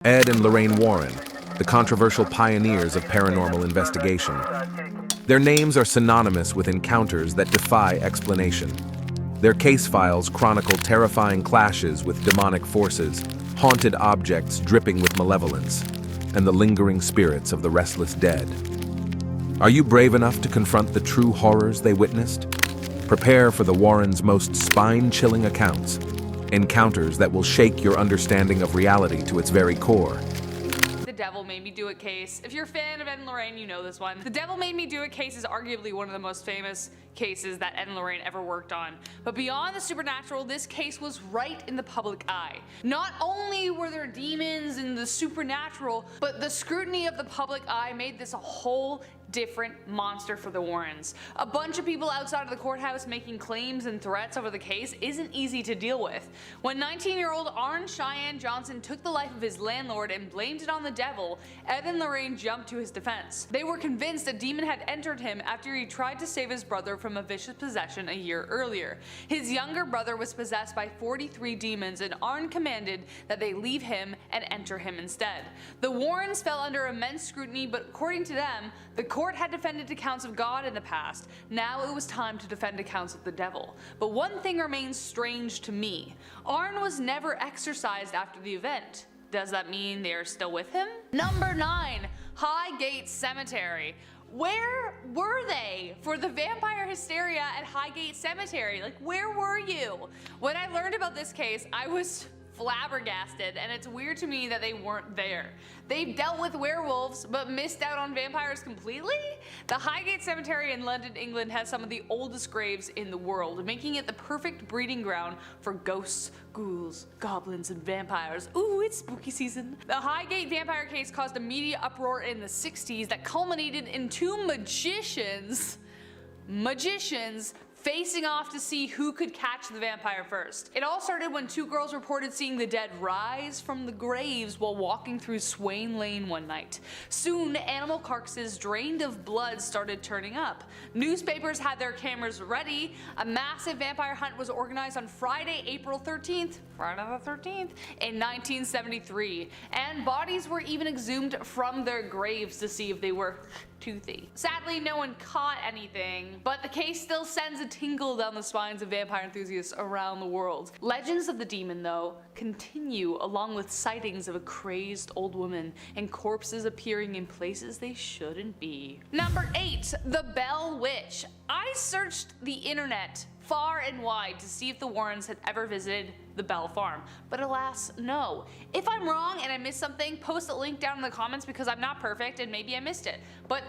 Ed and Lorraine Warren, the controversial pioneers of paranormal investigation. Their names are synonymous with encounters that defy explanation. Their case files chronicle terrifying clashes with demonic forces, haunted objects dripping with malevolence, and the lingering spirits of the restless dead. Are you brave enough to confront the true horrors they witnessed? Prepare for the Warrens' most spine-chilling accounts, encounters that will shake your understanding of reality to its very core. The Devil Made Me Do It case. If you're a fan of Ed and Lorraine, you know this one. The Devil Made Me Do It case is arguably one of the most famous cases that Ed and Lorraine ever worked on. But beyond the supernatural, this case was right in the public eye. Not only were there demons and the supernatural, but the scrutiny of the public eye made this a whole different monster for the Warrens. A bunch of people outside of the courthouse making claims and threats over the case isn't easy to deal with. When 19-year-old Arn Cheyenne Johnson took the life of his landlord and blamed it on the devil, Ed and Lorraine jumped to his defense. They were convinced a demon had entered him after he tried to save his brother from a vicious possession a year earlier. His younger brother was possessed by 43 demons, and Arn commanded that they leave him and enter him instead. The Warrens fell under immense scrutiny, but according to them, the court had defended accounts of God in the past. Now it was time to defend accounts of the devil. But one thing remains strange to me. Arn was never exorcised after the event. Does that mean they are still with him? Number 9. Highgate Cemetery. Where were they for the vampire hysteria at Highgate Cemetery? Like, where were you? When I learned about this case, I was flabbergasted, and it's weird to me that they weren't there. They've dealt with werewolves but missed out on vampires completely? The Highgate Cemetery in London, England has some of the oldest graves in the world, making it the perfect breeding ground for ghosts, ghouls, goblins, and vampires. Ooh, it's spooky season. The Highgate vampire case caused a media uproar in the 60s that culminated in two magicians facing off to see who could catch the vampire first. It all started when two girls reported seeing the dead rise from the graves while walking through Swain Lane one night. Soon, animal carcasses drained of blood started turning up. Newspapers had their cameras ready. A massive vampire hunt was organized on Friday, April 13th, Friday the 13th, in 1973, and bodies were even exhumed from their graves to see if they were toothy. Sadly, no one caught anything, but the case still sends a tingle down the spines of vampire enthusiasts around the world. Legends of the demon, though, continue, along with sightings of a crazed old woman and corpses appearing in places they shouldn't be. Number 8. The Bell Witch. I searched the internet far and wide to see if the Warrens had ever visited the Bell Farm, but alas, no. If I'm wrong and I missed something, post a link down in the comments because I'm not perfect and maybe I missed it. But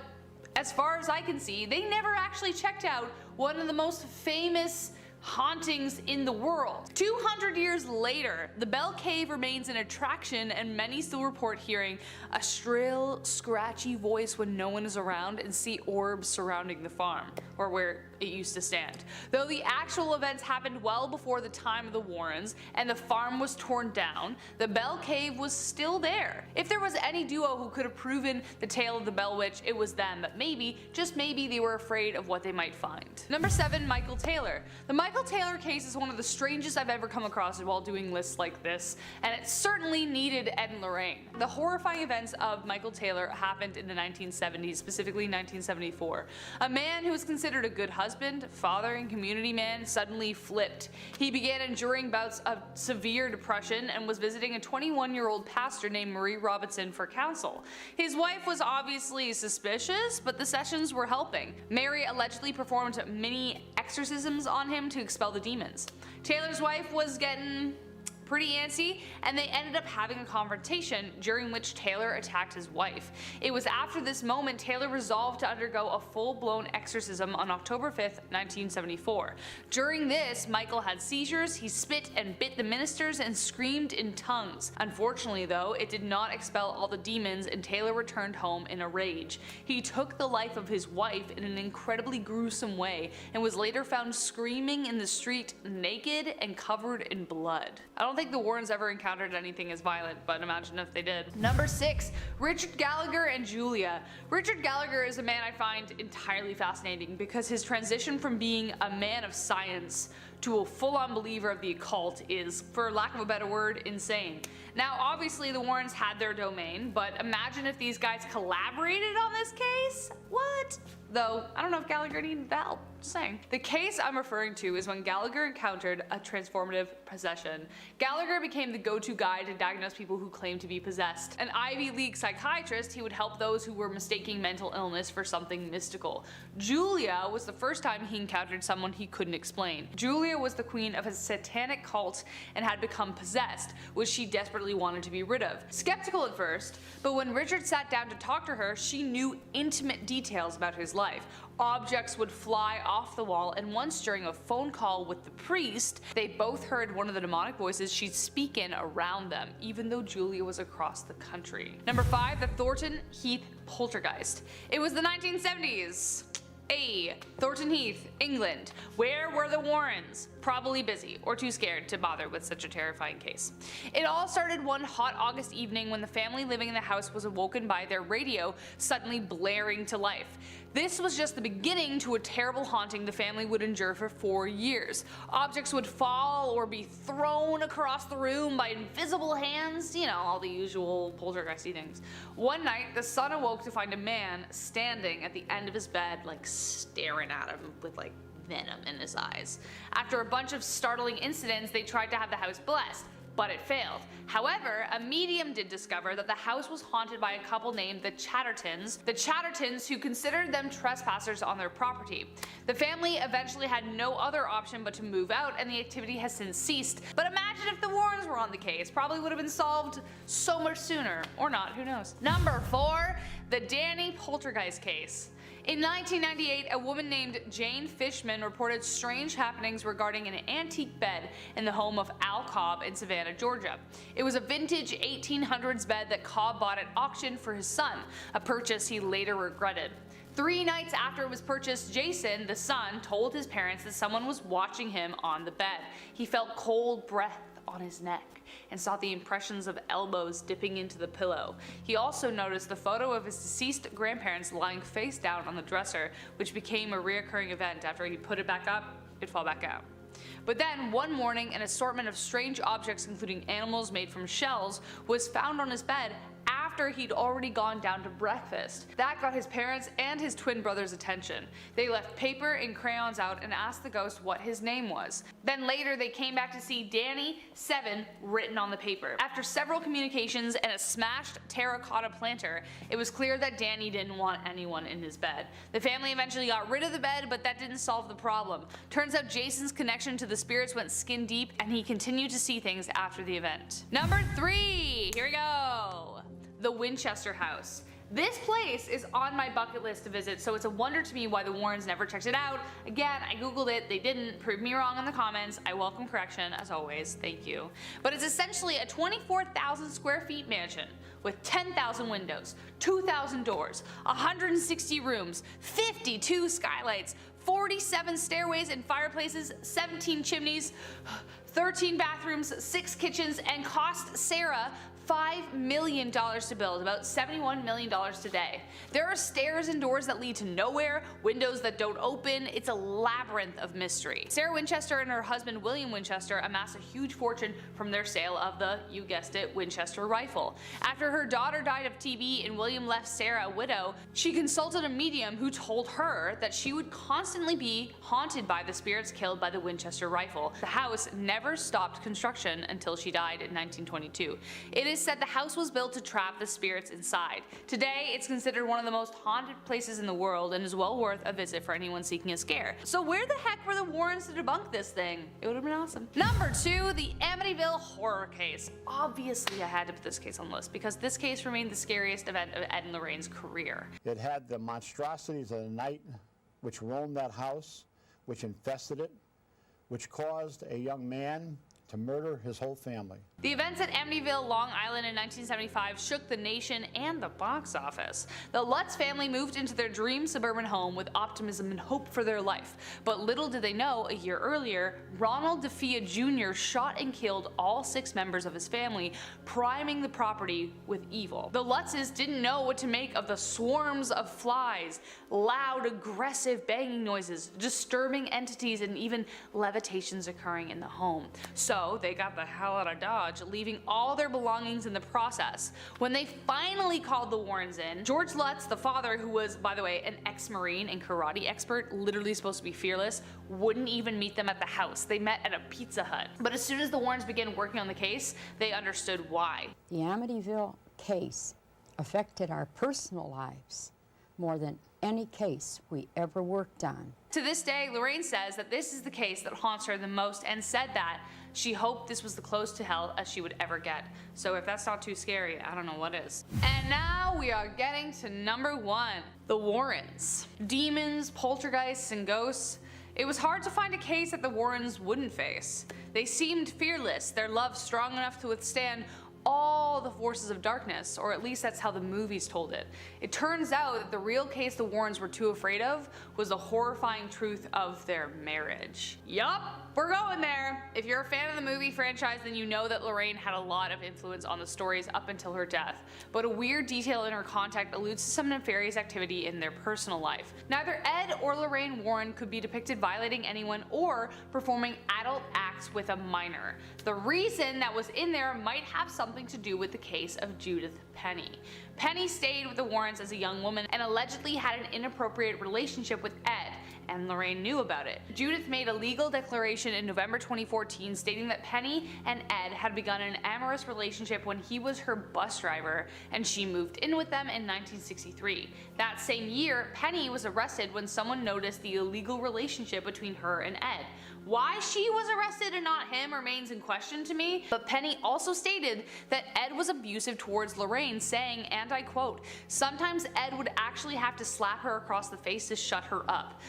as far as I can see, they never actually checked out one of the most famous hauntings in the world. 200 years later, the Bell Cave remains an attraction, and many still report hearing a shrill, scratchy voice when no one is around and see orbs surrounding the farm, or where it used to stand. Though the actual events happened well before the time of the Warrens and the farm was torn down, the Bell Cave was still there. If there was any duo who could have proven the tale of the Bell Witch, it was them, but maybe, just maybe, they were afraid of what they might find. Number 7. Michael Taylor. The Michael Taylor case is one of the strangest I've ever come across while doing lists like this, and it certainly needed Ed and Lorraine. The horrifying events of Michael Taylor happened in the 1970s, specifically 1974. A man who was considered a good husband, father, and community man suddenly flipped. He began enduring bouts of severe depression and was visiting a 21-year-old pastor named Marie Robinson for counsel. His wife was obviously suspicious, but the sessions were helping. Mary allegedly performed many exorcisms on him to expel the demons. Taylor's wife was getting pretty antsy, and they ended up having a confrontation during which Taylor attacked his wife. It was after this moment Taylor resolved to undergo a full-blown exorcism on October 5th, 1974. During this, Michael had seizures, he spit and bit the ministers, and screamed in tongues. Unfortunately though, it did not expel all the demons, and Taylor returned home in a rage. He took the life of his wife in an incredibly gruesome way, and was later found screaming in the street naked and covered in blood. I don't think the Warrens ever encountered anything as violent, but imagine if they did. Number 6. Richard Gallagher and Julia. Richard Gallagher is a man I find entirely fascinating because his transition from being a man of science to a full-on believer of the occult is, for lack of a better word, insane. Now obviously the Warrens had their domain, but imagine if these guys collaborated on this case? What? Though, I don't know if Gallagher needed that help, just saying. The case I'm referring to is when Gallagher encountered a transformative possession. Gallagher became the go-to guy to diagnose people who claimed to be possessed. An Ivy League psychiatrist, he would help those who were mistaking mental illness for something mystical. Julia was the first time he encountered someone he couldn't explain. Julia was the queen of a satanic cult and had become possessed, which she desperately wanted to be rid of. Skeptical at first, but when Richard sat down to talk to her, she knew intimate details about his life. Objects would fly off the wall, and once during a phone call with the priest, they both heard one of the demonic voices she'd speak in around them, even though Julia was across the country. Number 5, the Thornton Heath Poltergeist. It was the 1970s. Thornton Heath, England. Where were the Warrens? Probably busy, or too scared to bother with such a terrifying case. It all started one hot August evening when the family living in the house was awoken by their radio suddenly blaring to life. This was just the beginning to a terrible haunting the family would endure for 4 years. Objects would fall or be thrown across the room by invisible hands, you know, all the usual poltergeisty things. One night, the son awoke to find a man standing at the end of his bed, like staring at him with like venom in his eyes. After a bunch of startling incidents, they tried to have the house blessed, but it failed. However, a medium did discover that the house was haunted by a couple named the Chattertons who considered them trespassers on their property. The family eventually had no other option but to move out, and the activity has since ceased. But imagine if the Warrens were on the case, probably would have been solved so much sooner, or not, who knows. Number 4, the Danny Poltergeist case. In 1998, a woman named Jane Fishman reported strange happenings regarding an antique bed in the home of Al Cobb in Savannah, Georgia. It was a vintage 1800s bed that Cobb bought at auction for his son, a purchase he later regretted. 3 nights after it was purchased, Jason, the son, told his parents that someone was watching him on the bed. He felt cold breath on his neck and saw the impressions of elbows dipping into the pillow. He also noticed the photo of his deceased grandparents lying face down on the dresser, which became a reoccurring event. After he put it back up, it'd fall back out. But then, one morning, an assortment of strange objects, including animals made from shells, was found on his bed after he'd already gone down to breakfast. That got his parents and his twin brother's attention. They left paper and crayons out and asked the ghost what his name was. Then later they came back to see Danny 7 written on the paper. After several communications and a smashed terracotta planter, it was clear that Danny didn't want anyone in his bed. The family eventually got rid of the bed, but that didn't solve the problem. Turns out Jason's connection to the spirits went skin deep, and he continued to see things after the event. Number 3, here we go. The Winchester House. This place is on my bucket list to visit, so it's a wonder to me why the Warrens never checked it out. Again, I googled it, they didn't. Prove me wrong in the comments. I welcome correction, as always. Thank you. But it's essentially a 24,000 square feet mansion with 10,000 windows, 2,000 doors, 160 rooms, 52 skylights, 47 stairways and fireplaces, 17 chimneys, 13 bathrooms, 6 kitchens, and cost Sarah $5 million to build, about $71 million today. There are stairs and doors that lead to nowhere, windows that don't open. It's a labyrinth of mystery. Sarah Winchester and her husband William Winchester amassed a huge fortune from their sale of the, you guessed it, Winchester rifle. After her daughter died of TB and William left Sarah a widow, she consulted a medium who told her that she would constantly be haunted by the spirits killed by the Winchester rifle. The house never stopped construction until she died in 1922. It is said the house was built to trap the spirits inside. Today, it's considered one of the most haunted places in the world and is well worth a visit for anyone seeking a scare. So where the heck were the Warrens to debunk this thing? It would have been awesome. Number 2, the Amityville Horror case. Obviously, I had to put this case on the list because this case remained the scariest event of Ed and Lorraine's career. It had the monstrosities of the night which roamed that house, which infested it, which caused a young man to murder his whole family. The events at Amityville, Long Island in 1975 shook the nation and the box office. The Lutz family moved into their dream suburban home with optimism and hope for their life. But little did they know, a year earlier, Ronald DeFia Jr. shot and killed all 6 members of his family, priming the property with evil. The Lutzes didn't know what to make of the swarms of flies, loud, aggressive banging noises, disturbing entities, and even levitations occurring in the home. So they got the hell out of Dodge, leaving all their belongings in the process. When they finally called the Warrens in, George Lutz, the father, who was, by the way, an ex-Marine and karate expert, literally supposed to be fearless, wouldn't even meet them at the house. They met at a Pizza Hut. But as soon as the Warrens began working on the case, they understood why. The Amityville case affected our personal lives more than any case we ever worked on. To this day, Lorraine says that this is the case that haunts her the most, and said that she hoped this was the close to hell as she would ever get. So if that's not too scary, I don't know what is. And now we are getting to number 1, the Warrens. Demons, poltergeists, and ghosts. It was hard to find a case that the Warrens wouldn't face. They seemed fearless, their love strong enough to withstand all the forces of darkness, or at least that's how the movies told it. It turns out that the real case the Warrens were too afraid of was the horrifying truth of their marriage. Yup, we're going there. If you're a fan of the movie franchise, then you know that Lorraine had a lot of influence on the stories up until her death, but a weird detail in her contact alludes to some nefarious activity in their personal life. Neither Ed or Lorraine Warren could be depicted violating anyone or performing adult acts with a minor. The reason that was in there might have something to do with the case of Judith Penny. Penny stayed with the Warrens as a young woman and allegedly had an inappropriate relationship with Ed, and Lorraine knew about it. Judith made a legal declaration in November 2014 stating that Penny and Ed had begun an amorous relationship when he was her bus driver and she moved in with them in 1963. That same year, Penny was arrested when someone noticed the illegal relationship between her and Ed. Why she was arrested and not him remains in question to me, but Penny also stated that Ed was abusive towards Lorraine, saying, and I quote, "Sometimes Ed would actually have to slap her across the face to shut her up.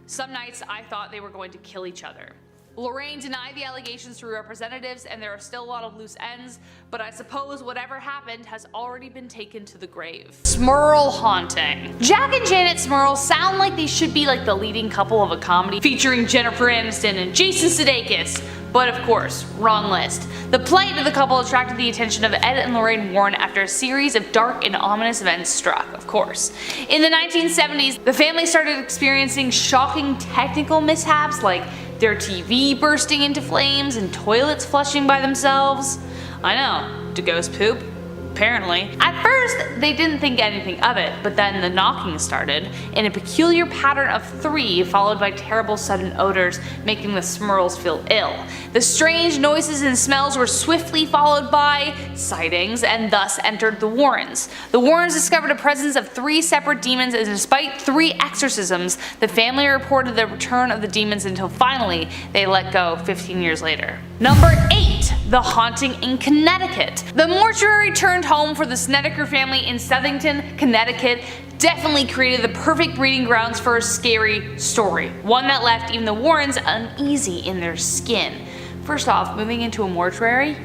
Some nights I thought they were going to kill each other." Lorraine denied the allegations through representatives, and there are still a lot of loose ends, but I suppose whatever happened has already been taken to the grave. Smurl haunting. Jack and Janet Smurl sound like they should be like the leading couple of a comedy featuring Jennifer Aniston and Jason Sudeikis, but of course, wrong list. The plight of the couple attracted the attention of Ed and Lorraine Warren after a series of dark and ominous events struck, of course. In the 1970s, the family started experiencing shocking technical mishaps like their TV bursting into flames and toilets flushing by themselves. I know, do ghosts poop? Apparently. At first, they didn't think anything of it, but then the knocking started, in a peculiar pattern of 3, followed by terrible sudden odors, making the Smurls feel ill. The strange noises and smells were swiftly followed by sightings, and thus entered the Warrens. The Warrens discovered a presence of 3 separate demons, and despite 3 exorcisms, the family reported the return of the demons until finally they let go 15 years later. Number 8. The haunting in Connecticut. The mortuary turned home for the Snedeker family in Southington, Connecticut definitely created the perfect breeding grounds for a scary story, one that left even the Warrens uneasy in their skin. First off, moving into a mortuary?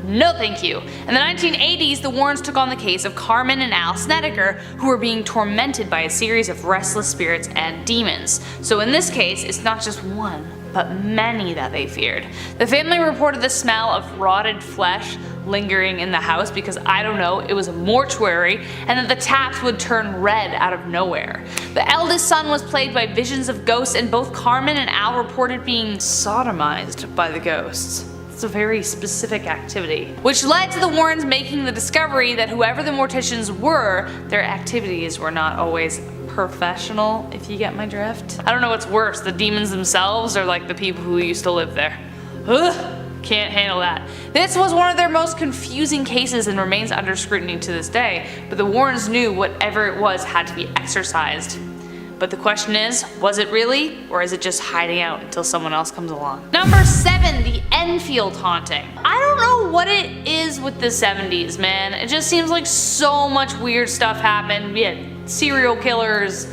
No thank you. In the 1980s, the Warrens took on the case of Carmen and Al Snedeker, who were being tormented by a series of restless spirits and demons. So in this case, it's not just one, but many that they feared. The family reported the smell of rotted flesh lingering in the house because, I don't know, it was a mortuary, and that the taps would turn red out of nowhere. The eldest son was plagued by visions of ghosts, and both Carmen and Al reported being sodomized by the ghosts. It's a very specific activity. Which led to the Warrens making the discovery that whoever the morticians were, their activities were not always professional, if you get my drift. I don't know what's worse, the demons themselves or like the people who used to live there. Ugh, can't handle that. This was one of their most confusing cases and remains under scrutiny to this day, but the Warrens knew whatever it was had to be exorcised. But the question is, was it really, or is it just hiding out until someone else comes along? Number 7, the Enfield haunting. I don't know what it is with the 70s, man. It just seems like so much weird stuff happened. We had serial killers.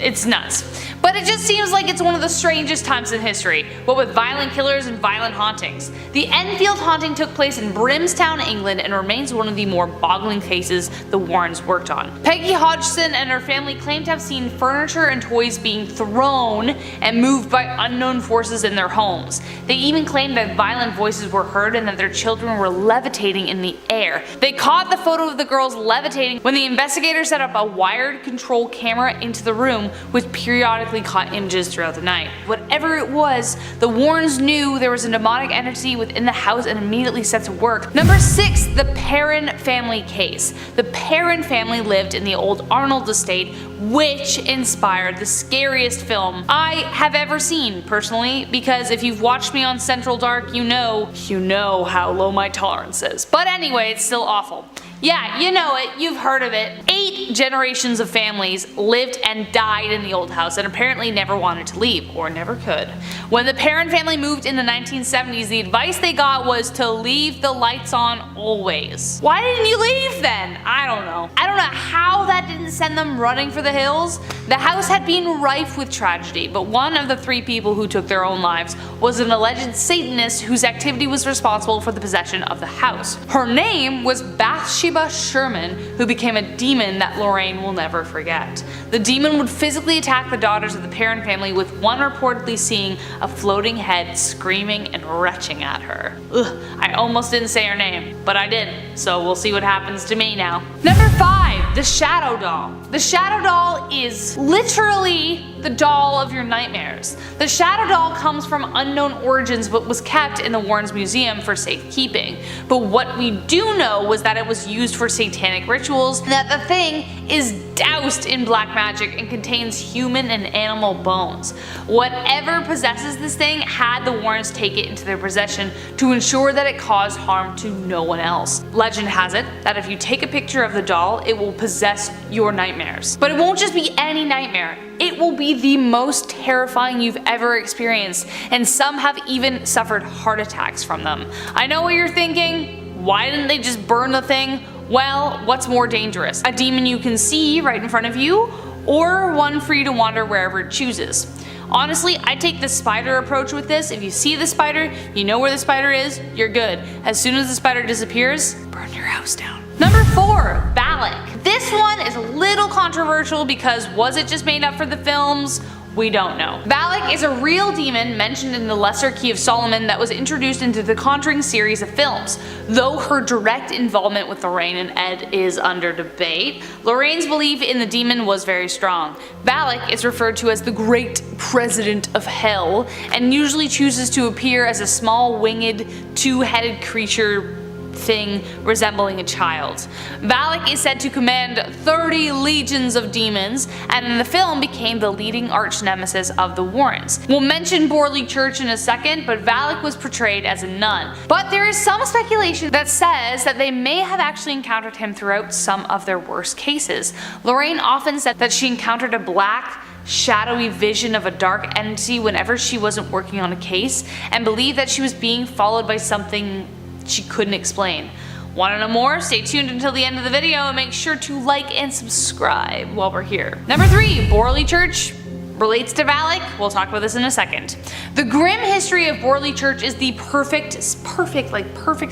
It's nuts. But it just seems like it's one of the strangest times in history, what with violent killers and violent hauntings. The Enfield haunting took place in Brimstown, England, and remains one of the more boggling cases the Warrens worked on. Peggy Hodgson and her family claim to have seen furniture and toys being thrown and moved by unknown forces in their homes. They even claimed that violent voices were heard and that their children were levitating in the air. They caught the photo of the girls levitating when the investigators set up a wired control camera into the room, which periodically caught images throughout the night. Whatever it was, the Warrens knew there was a demonic entity within the house and immediately set to work. Number 6. The Perron family case. The Perron family lived in the old Arnold Estate, which inspired the scariest film I have ever seen personally, because if you've watched me on Central Dark, you know how low my tolerance is. But anyway, it's still awful. Yeah, you know it, you've heard of it. 8 generations of families lived and died in the old house and apparently never wanted to leave, or never could. When the Perron family moved in the 1970s, the advice they got was to leave the lights on always. Why didn't you leave then? I don't know. I don't know how that didn't send them running for the hills. The house had been rife with tragedy, but one of the 3 people who took their own lives was an alleged Satanist whose activity was responsible for the possession of the house. Her name was Bathsheba Sherman, who became a demon that Lorraine will never forget. The demon would physically attack the daughters of the Perron family, with one reportedly seeing a floating head screaming and retching at her. Ugh, I almost didn't say her name, but I did, so we'll see what happens to me now. Number 5. The Shadow Doll. The Shadow Doll is literally the doll of your nightmares. The Shadow Doll comes from unknown origins but was kept in the Warrens Museum for safekeeping. But what we do know was that it was used for satanic rituals, and that the thing is doused in black magic and contains human and animal bones. Whatever possesses this thing had the Warrens take it into their possession to ensure that it caused harm to no one else. Legend has it that if you take a picture of the doll, it will possess your nightmares. But it won't just be any nightmare. It will be the most terrifying you've ever experienced, and some have even suffered heart attacks from them. I know what you're thinking. Why didn't they just burn the thing? Well, what's more dangerous? A demon you can see right in front of you, or one free to wander wherever it chooses? Honestly, I take the spider approach with this. If you see the spider, you know where the spider is, you're good. As soon as the spider disappears, burn your house down. Number 4. Valak. This one is a little controversial because was it just made up for the films? We don't know. Valak is a real demon mentioned in the Lesser Key of Solomon that was introduced into the Conjuring series of films. Though her direct involvement with Lorraine and Ed is under debate, Lorraine's belief in the demon was very strong. Valak is referred to as the Great President of Hell, and usually chooses to appear as a small winged, 2-headed creature thing resembling a child. Valak is said to command 30 legions of demons, and in the film became the leading arch nemesis of the Warrens. We'll mention Borley Church in a second, but Valak was portrayed as a nun. But there is some speculation that says that they may have actually encountered him throughout some of their worst cases. Lorraine often said that she encountered a black, shadowy vision of a dark entity whenever she wasn't working on a case, and believed that she was being followed by something she couldn't explain. Want to know more? Stay tuned until the end of the video and make sure to like and subscribe while we're here. Number 3. Borley Church relates to Valak. We'll talk about this in a second. The grim history of Borley Church is the perfect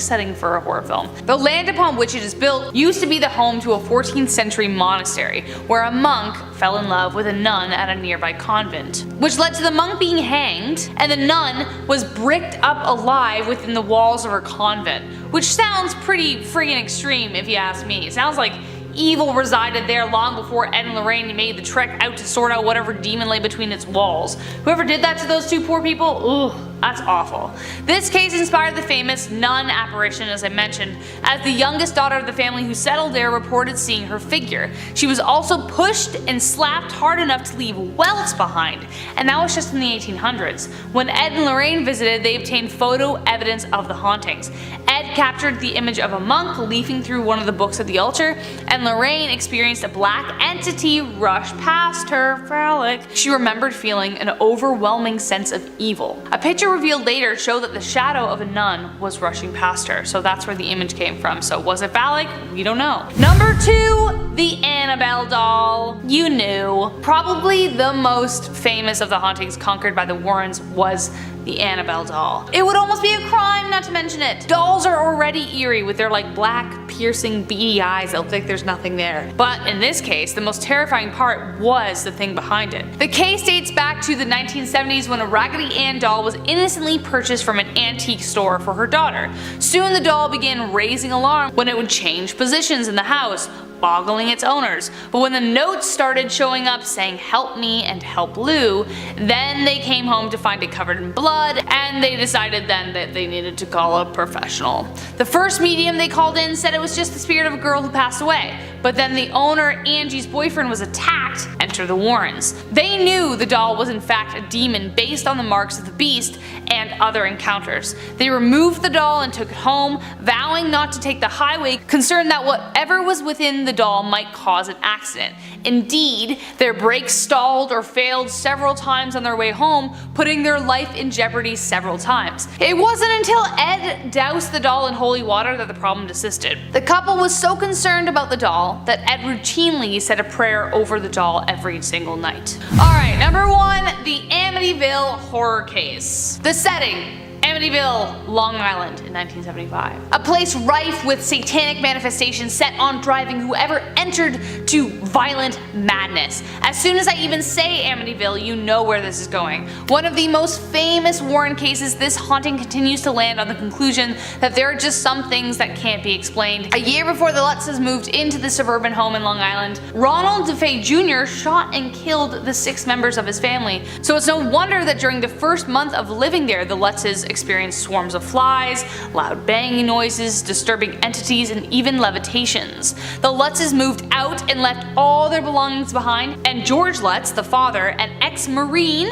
setting for a horror film. The land upon which it is built used to be the home to a 14th century monastery, where a monk fell in love with a nun at a nearby convent, which led to the monk being hanged, and the nun was bricked up alive within the walls of her convent, which sounds pretty friggin' extreme if you ask me. It sounds like evil resided there long before Ed and Lorraine made the trek out to sort out whatever demon lay between its walls. Whoever did that to those 2 poor people, ooh, that's awful. This case inspired the famous nun apparition, as I mentioned, as the youngest daughter of the family who settled there reported seeing her figure. She was also pushed and slapped hard enough to leave welts behind, and that was just in the 1800s. When Ed and Lorraine visited, they obtained photo evidence of the hauntings. Ed captured the image of a monk leafing through one of the books at the altar, and Lorraine experienced a black entity rush past her. Valak. She remembered feeling an overwhelming sense of evil. A picture revealed later showed that the shadow of a nun was rushing past her, so that's where the image came from. So was it Valak? We don't know. Number 2, the Annabelle doll. You knew. Probably the most famous of the hauntings conquered by the Warrens was the Annabelle doll. It would almost be a crime not to mention it. Dolls are already eerie with their like black, piercing, beady eyes that look like there's nothing there. But in this case, the most terrifying part was the thing behind it. The case dates back to the 1970s when a Raggedy Ann doll was innocently purchased from an antique store for her daughter. Soon the doll began raising alarm when it would change positions in the house, boggling its owners. But when the notes started showing up saying "help me" and "help Lou," then they came home to find it covered in blood, and they decided then that they needed to call a professional. The first medium they called in said it was just the spirit of a girl who passed away, but then the owner, Angie's boyfriend, was attacked. Enter the Warrens. They knew the doll was in fact a demon based on the marks of the beast and other encounters. They removed the doll and took it home, vowing not to take the highway, concerned that whatever was within the doll might cause an accident. Indeed, their brakes stalled or failed several times on their way home, putting their life in jeopardy several times. It wasn't until Ed doused the doll in holy water that the problem desisted. The couple was so concerned about the doll that Ed routinely said a prayer over the doll every single night. Alright, number 1, the Amityville Horror case. The setting: Amityville, Long Island in 1975. A place rife with satanic manifestations set on driving whoever entered to violent madness. As soon as I even say Amityville, you know where this is going. One of the most famous Warren cases, this haunting continues to land on the conclusion that there are just some things that can't be explained. A year before the Lutzes moved into the suburban home in Long Island, Ronald DeFay Jr. shot and killed the 6 members of his family. So it's no wonder that during the first month of living there, the Lutzes experienced swarms of flies, loud banging noises, disturbing entities, and even levitations. The Lutzes moved out and left all their belongings behind, and George Lutz, the father, an ex-Marine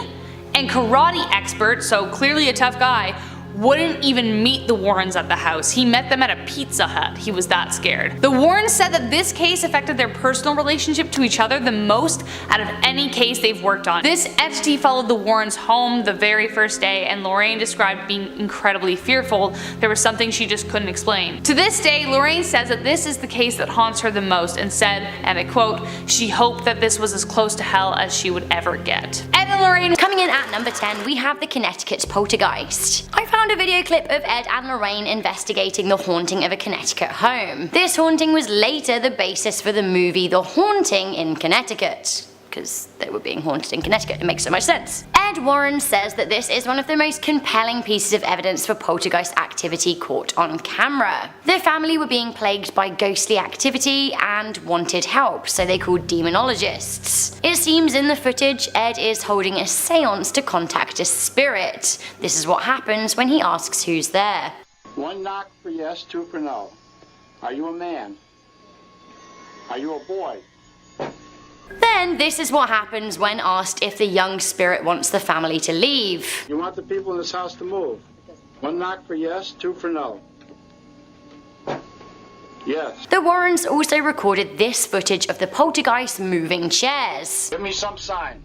and karate expert, so clearly a tough guy, wouldn't even meet the Warrens at the house. He met them at a Pizza Hut. He was that scared. The Warrens said that this case affected their personal relationship to each other the most out of any case they've worked on. This entity followed the Warrens home the very first day, and Lorraine described being incredibly fearful. There was something she just couldn't explain. To this day, Lorraine says that this is the case that haunts her the most, and said, and I quote, she hoped that this was as close to hell as she would ever get. Ed and Lorraine. Coming in at number 10, we have the Connecticut Poltergeist. I found a video clip of Ed and Lorraine investigating the haunting of a Connecticut home. This haunting was later the basis for the movie The Haunting in Connecticut, because they were being haunted in Connecticut. It makes so much sense. Ed Warren says that this is one of the most compelling pieces of evidence for poltergeist activity caught on camera. The family were being plagued by ghostly activity and wanted help, so they called demonologists. It seems in the footage Ed is holding a seance to contact a spirit. This is what happens when he asks who's there. 1 knock for yes, 2 for no. Are you a man? Are you a boy? Then this is what happens when asked if the young spirit wants the family to leave. You want the people in this house to move? 1 knock for yes, 2 for no. Yes. The Warrens also recorded this footage of the poltergeist moving chairs. Give me some sign.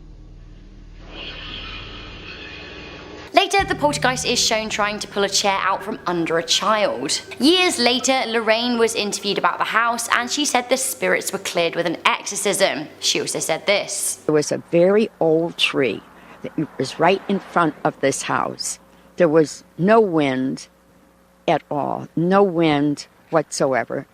Later, the poltergeist is shown trying to pull a chair out from under a child. Years later, Lorraine was interviewed about the house, and she said the spirits were cleared with an exorcism. She also said this. There was a very old tree that was right in front of this house. There was no wind at all, no wind whatsoever,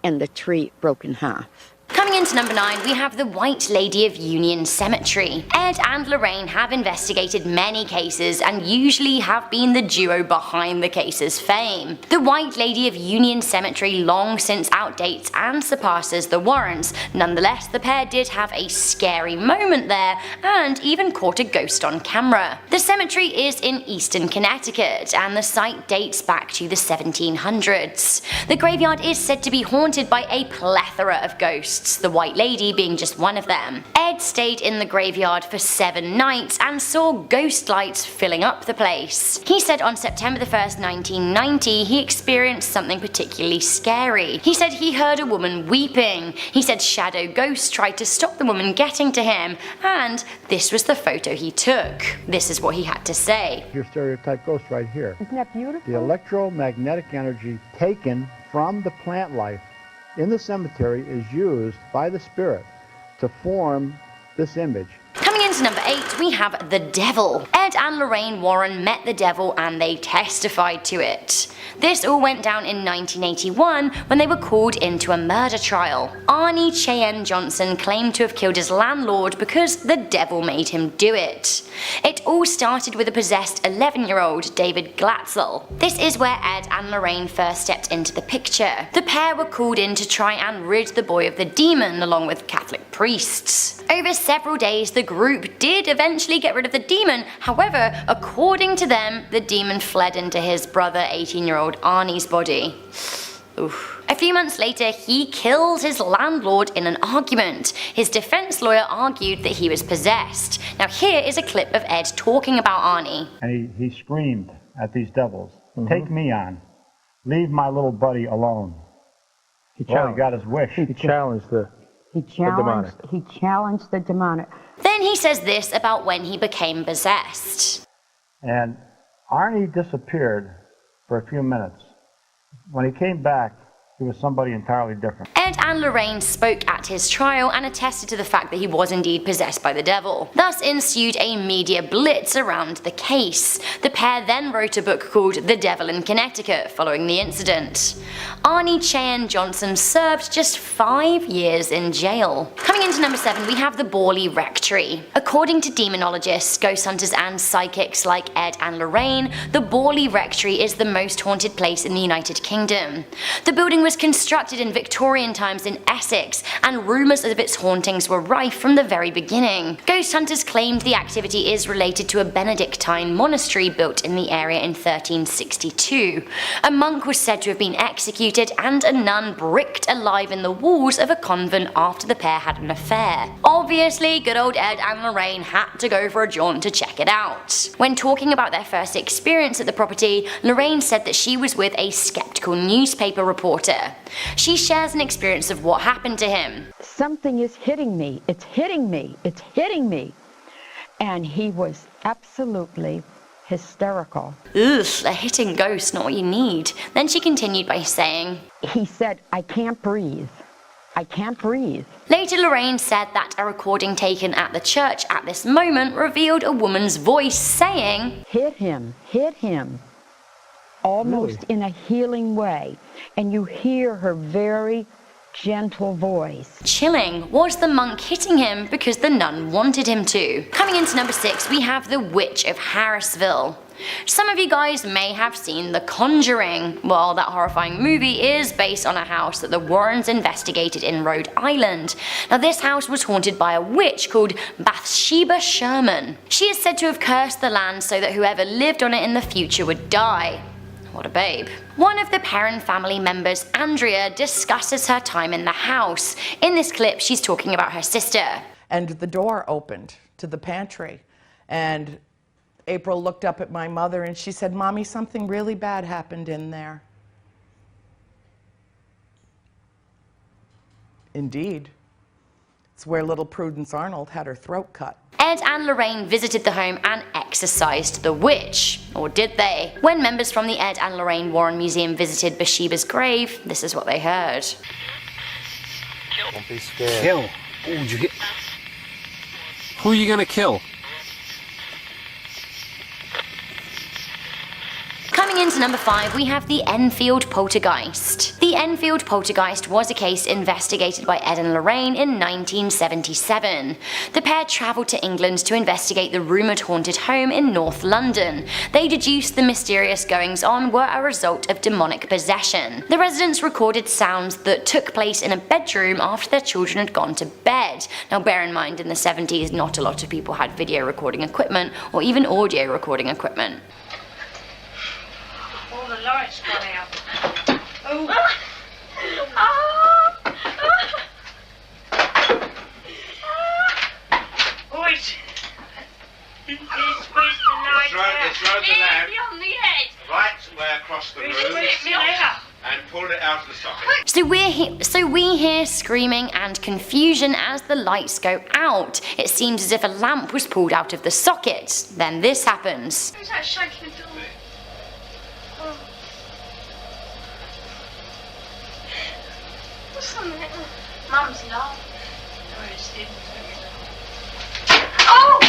and the tree broke in half. Coming into number 9, we have the White Lady of Union Cemetery. Ed and Lorraine have investigated many cases and usually have been the duo behind the case's fame. The White Lady of Union Cemetery long since outdates and surpasses the Warrens. Nonetheless, the pair did have a scary moment there and even caught a ghost on camera. The cemetery is in eastern Connecticut, and the site dates back to the 1700s. The graveyard is said to be haunted by a plethora of ghosts. The White Lady being just one of them. Ed stayed in the graveyard for 7 nights and saw ghost lights filling up the place. He said on September the 1st, 1990, he experienced something particularly scary. He said he heard a woman weeping. He said shadow ghosts tried to stop the woman getting to him, and this was the photo he took. This is what he had to say. Your stereotype ghost right here. Isn't that beautiful? The electromagnetic energy taken from the plant life in the cemetery is used by the spirit to form this image. Coming into number 8, we have the devil. Ed and Lorraine Warren met the devil and they testified to it. This all went down in 1981 when they were called into a murder trial. Arnie Cheyenne Johnson claimed to have killed his landlord because the devil made him do it. It all started with a possessed 11-year-old David Glatzel. This is where Ed and Lorraine first stepped into the picture. The pair were called in to try and rid the boy of the demon along with Catholic priests. Over several days, the group did eventually get rid of the demon. However, according to them, the demon fled into his brother 18-year-old Arnie's body. Oof. A few months later, he killed his landlord in an argument. His defense lawyer argued that he was possessed. Now here is a clip of Ed talking about Arnie. And he screamed at these devils, "Take me on. Leave my little buddy alone." He got his wish. He challenged the demonic. He challenged the demonic. Then he says this about when he became possessed. And Arnie disappeared for a few minutes. When he came back, he was somebody entirely different. Ed and Lorraine spoke at his trial and attested to the fact that he was indeed possessed by the devil. Thus ensued a media blitz around the case. The pair then wrote a book called The Devil in Connecticut following the incident. Arnie Cheyenne Johnson served just 5 years in jail. Coming into number 7, we have the Borley Rectory. According to demonologists, ghost hunters and psychics like Ed and Lorraine, the Borley Rectory is the most haunted place in the United Kingdom. The building was constructed in Victorian times in Essex, and rumours of its hauntings were rife from the very beginning. Ghost hunters claimed the activity is related to a Benedictine monastery built in the area in 1362. A monk was said to have been executed, and a nun bricked alive in the walls of a convent after the pair had an affair. Obviously, good old Ed and Lorraine had to go for a jaunt to check it out. When talking about their first experience at the property, Lorraine said that she was with a skeptical newspaper reporter. She shares an experience of what happened to him. Something is hitting me. It's hitting me. It's hitting me. And he was absolutely hysterical. Ugh, a hitting ghost, not what you need. Then she continued by saying, He said, I can't breathe. I can't breathe. Later, Lorraine said that a recording taken at the church at this moment revealed a woman's voice saying, Hit him. Hit him. Almost in a healing way. And you hear her very gentle voice. Chilling. Was the monk hitting him because the nun wanted him to? Coming into number 6, we have The Witch of Harrisville. Some of you guys may have seen The Conjuring. Well, that horrifying movie is based on a house that the Warrens investigated in Rhode Island. Now, this house was haunted by a witch called Bathsheba Sherman. She is said to have cursed the land so that whoever lived on it in the future would die. What a babe. One of the Perron family members, Andrea, discusses her time in the house. In this clip, she's talking about her sister. And the door opened to the pantry, and April looked up at my mother and she said, Mommy, something really bad happened in there. Indeed. It's where little Prudence Arnold had her throat cut. Ed and Lorraine visited the home and exorcised the witch. Or did they? When members from the Ed and Lorraine Warren Museum visited Bathsheba's grave, this is what they heard. Don't be scared. Kill. Who are you gonna kill? Coming into number 5, we have the Enfield Poltergeist. The Enfield Poltergeist was a case investigated by Ed and Lorraine in 1977. The pair travelled to England to investigate the rumoured haunted home in North London. They deduced the mysterious goings-on were a result of demonic possession. The residents recorded sounds that took place in a bedroom after their children had gone to bed. Now bear in mind, in the 70s, not a lot of people had video recording equipment or even audio recording equipment. All the lights gone out. Oh. So we hear screaming and confusion as the lights go out. It seems as if a lamp was pulled out of the socket. Then this happens. Who's that shaking the door? Oh. What's on there? Mum's alarm. Oh!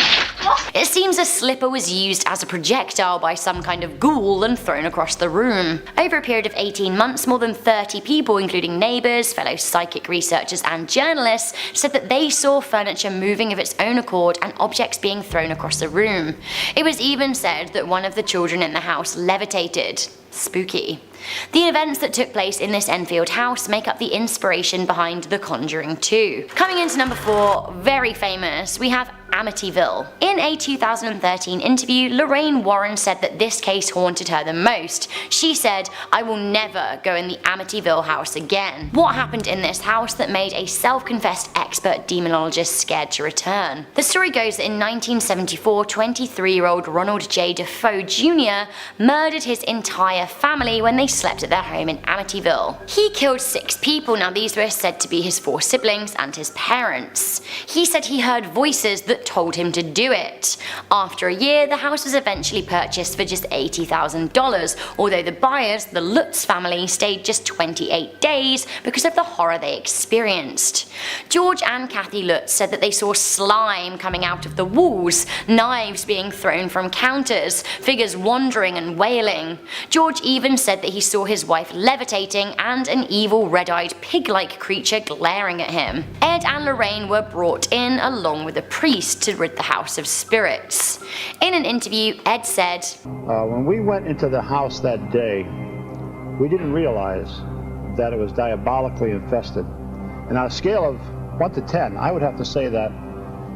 It seems a slipper was used as a projectile by some kind of ghoul and thrown across the room. Over a period of 18 months, more than 30 people, including neighbours, fellow psychic researchers and journalists, said that they saw furniture moving of its own accord and objects being thrown across the room. It was even said that one of the children in the house levitated. Spooky. The events that took place in this Enfield house make up the inspiration behind The Conjuring 2. Coming into number 4, very famous, we have Amityville. In a 2013 interview, Lorraine Warren said that this case haunted her the most. She said, "I will never go in the Amityville house again." What happened in this house that made a self-confessed expert demonologist scared to return? The story goes that in 1974, 23-year-old Ronald J. Defoe Jr. murdered his entire family when they slept at their home in Amityville. He killed 6 people. Now these were said to be his 4 siblings and his parents. He said he heard voices that told him to do it. After a year, the house was eventually purchased for just $80,000, although the buyers, the Lutz family, stayed just 28 days because of the horror they experienced. George and Kathy Lutz said that they saw slime coming out of the walls, knives being thrown from counters, figures wandering and wailing. George even said that he saw his wife levitating and an evil red-eyed pig-like creature glaring at him. Ed and Lorraine were brought in along with a priest to rid the house of spirits. In an interview, Ed said, When we went into the house that day, we didn't realize that it was diabolically infested. And on a scale of 1 to 10, I would have to say that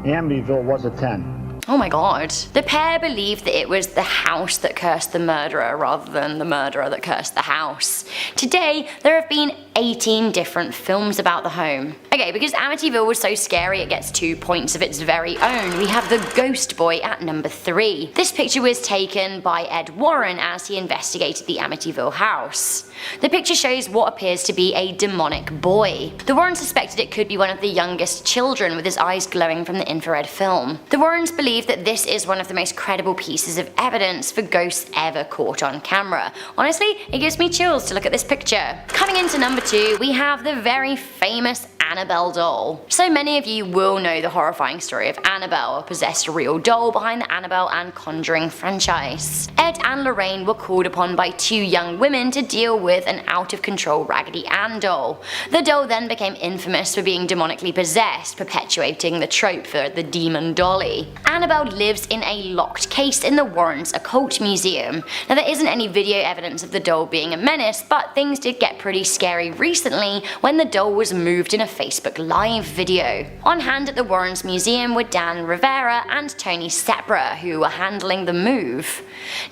Amityville was a 10. Oh my god. The pair believed that it was the house that cursed the murderer rather than the murderer that cursed the house. Today, there have been 18 different films about the home. Okay, because Amityville was so scary it gets 2 points of its very own. We have The Ghost Boy at number 3. This picture was taken by Ed Warren as he investigated the Amityville house. The picture shows what appears to be a demonic boy. The Warrens suspected it could be one of the youngest children with his eyes glowing from the infrared film. The Warrens believe that this is one of the most credible pieces of evidence for ghosts ever caught on camera. Honestly, it gives me chills to look at this picture. Coming into number 2, we have the very famous Annabelle doll. So many of you will know the horrifying story of Annabelle, a possessed real doll behind the Annabelle and Conjuring franchise. Ed and Lorraine were called upon by 2 young women to deal with an out-of-control Raggedy Ann doll. The doll then became infamous for being demonically possessed, perpetuating the trope for the demon dolly. Annabelle lives in a locked case in the Warrens' Occult Museum. Now there isn't any video evidence of the doll being a menace, but things did get pretty scary recently when the doll was moved in a Facebook Live video. On hand at the Warrens Museum were Dan Rivera and Tony Sepra, who were handling the move.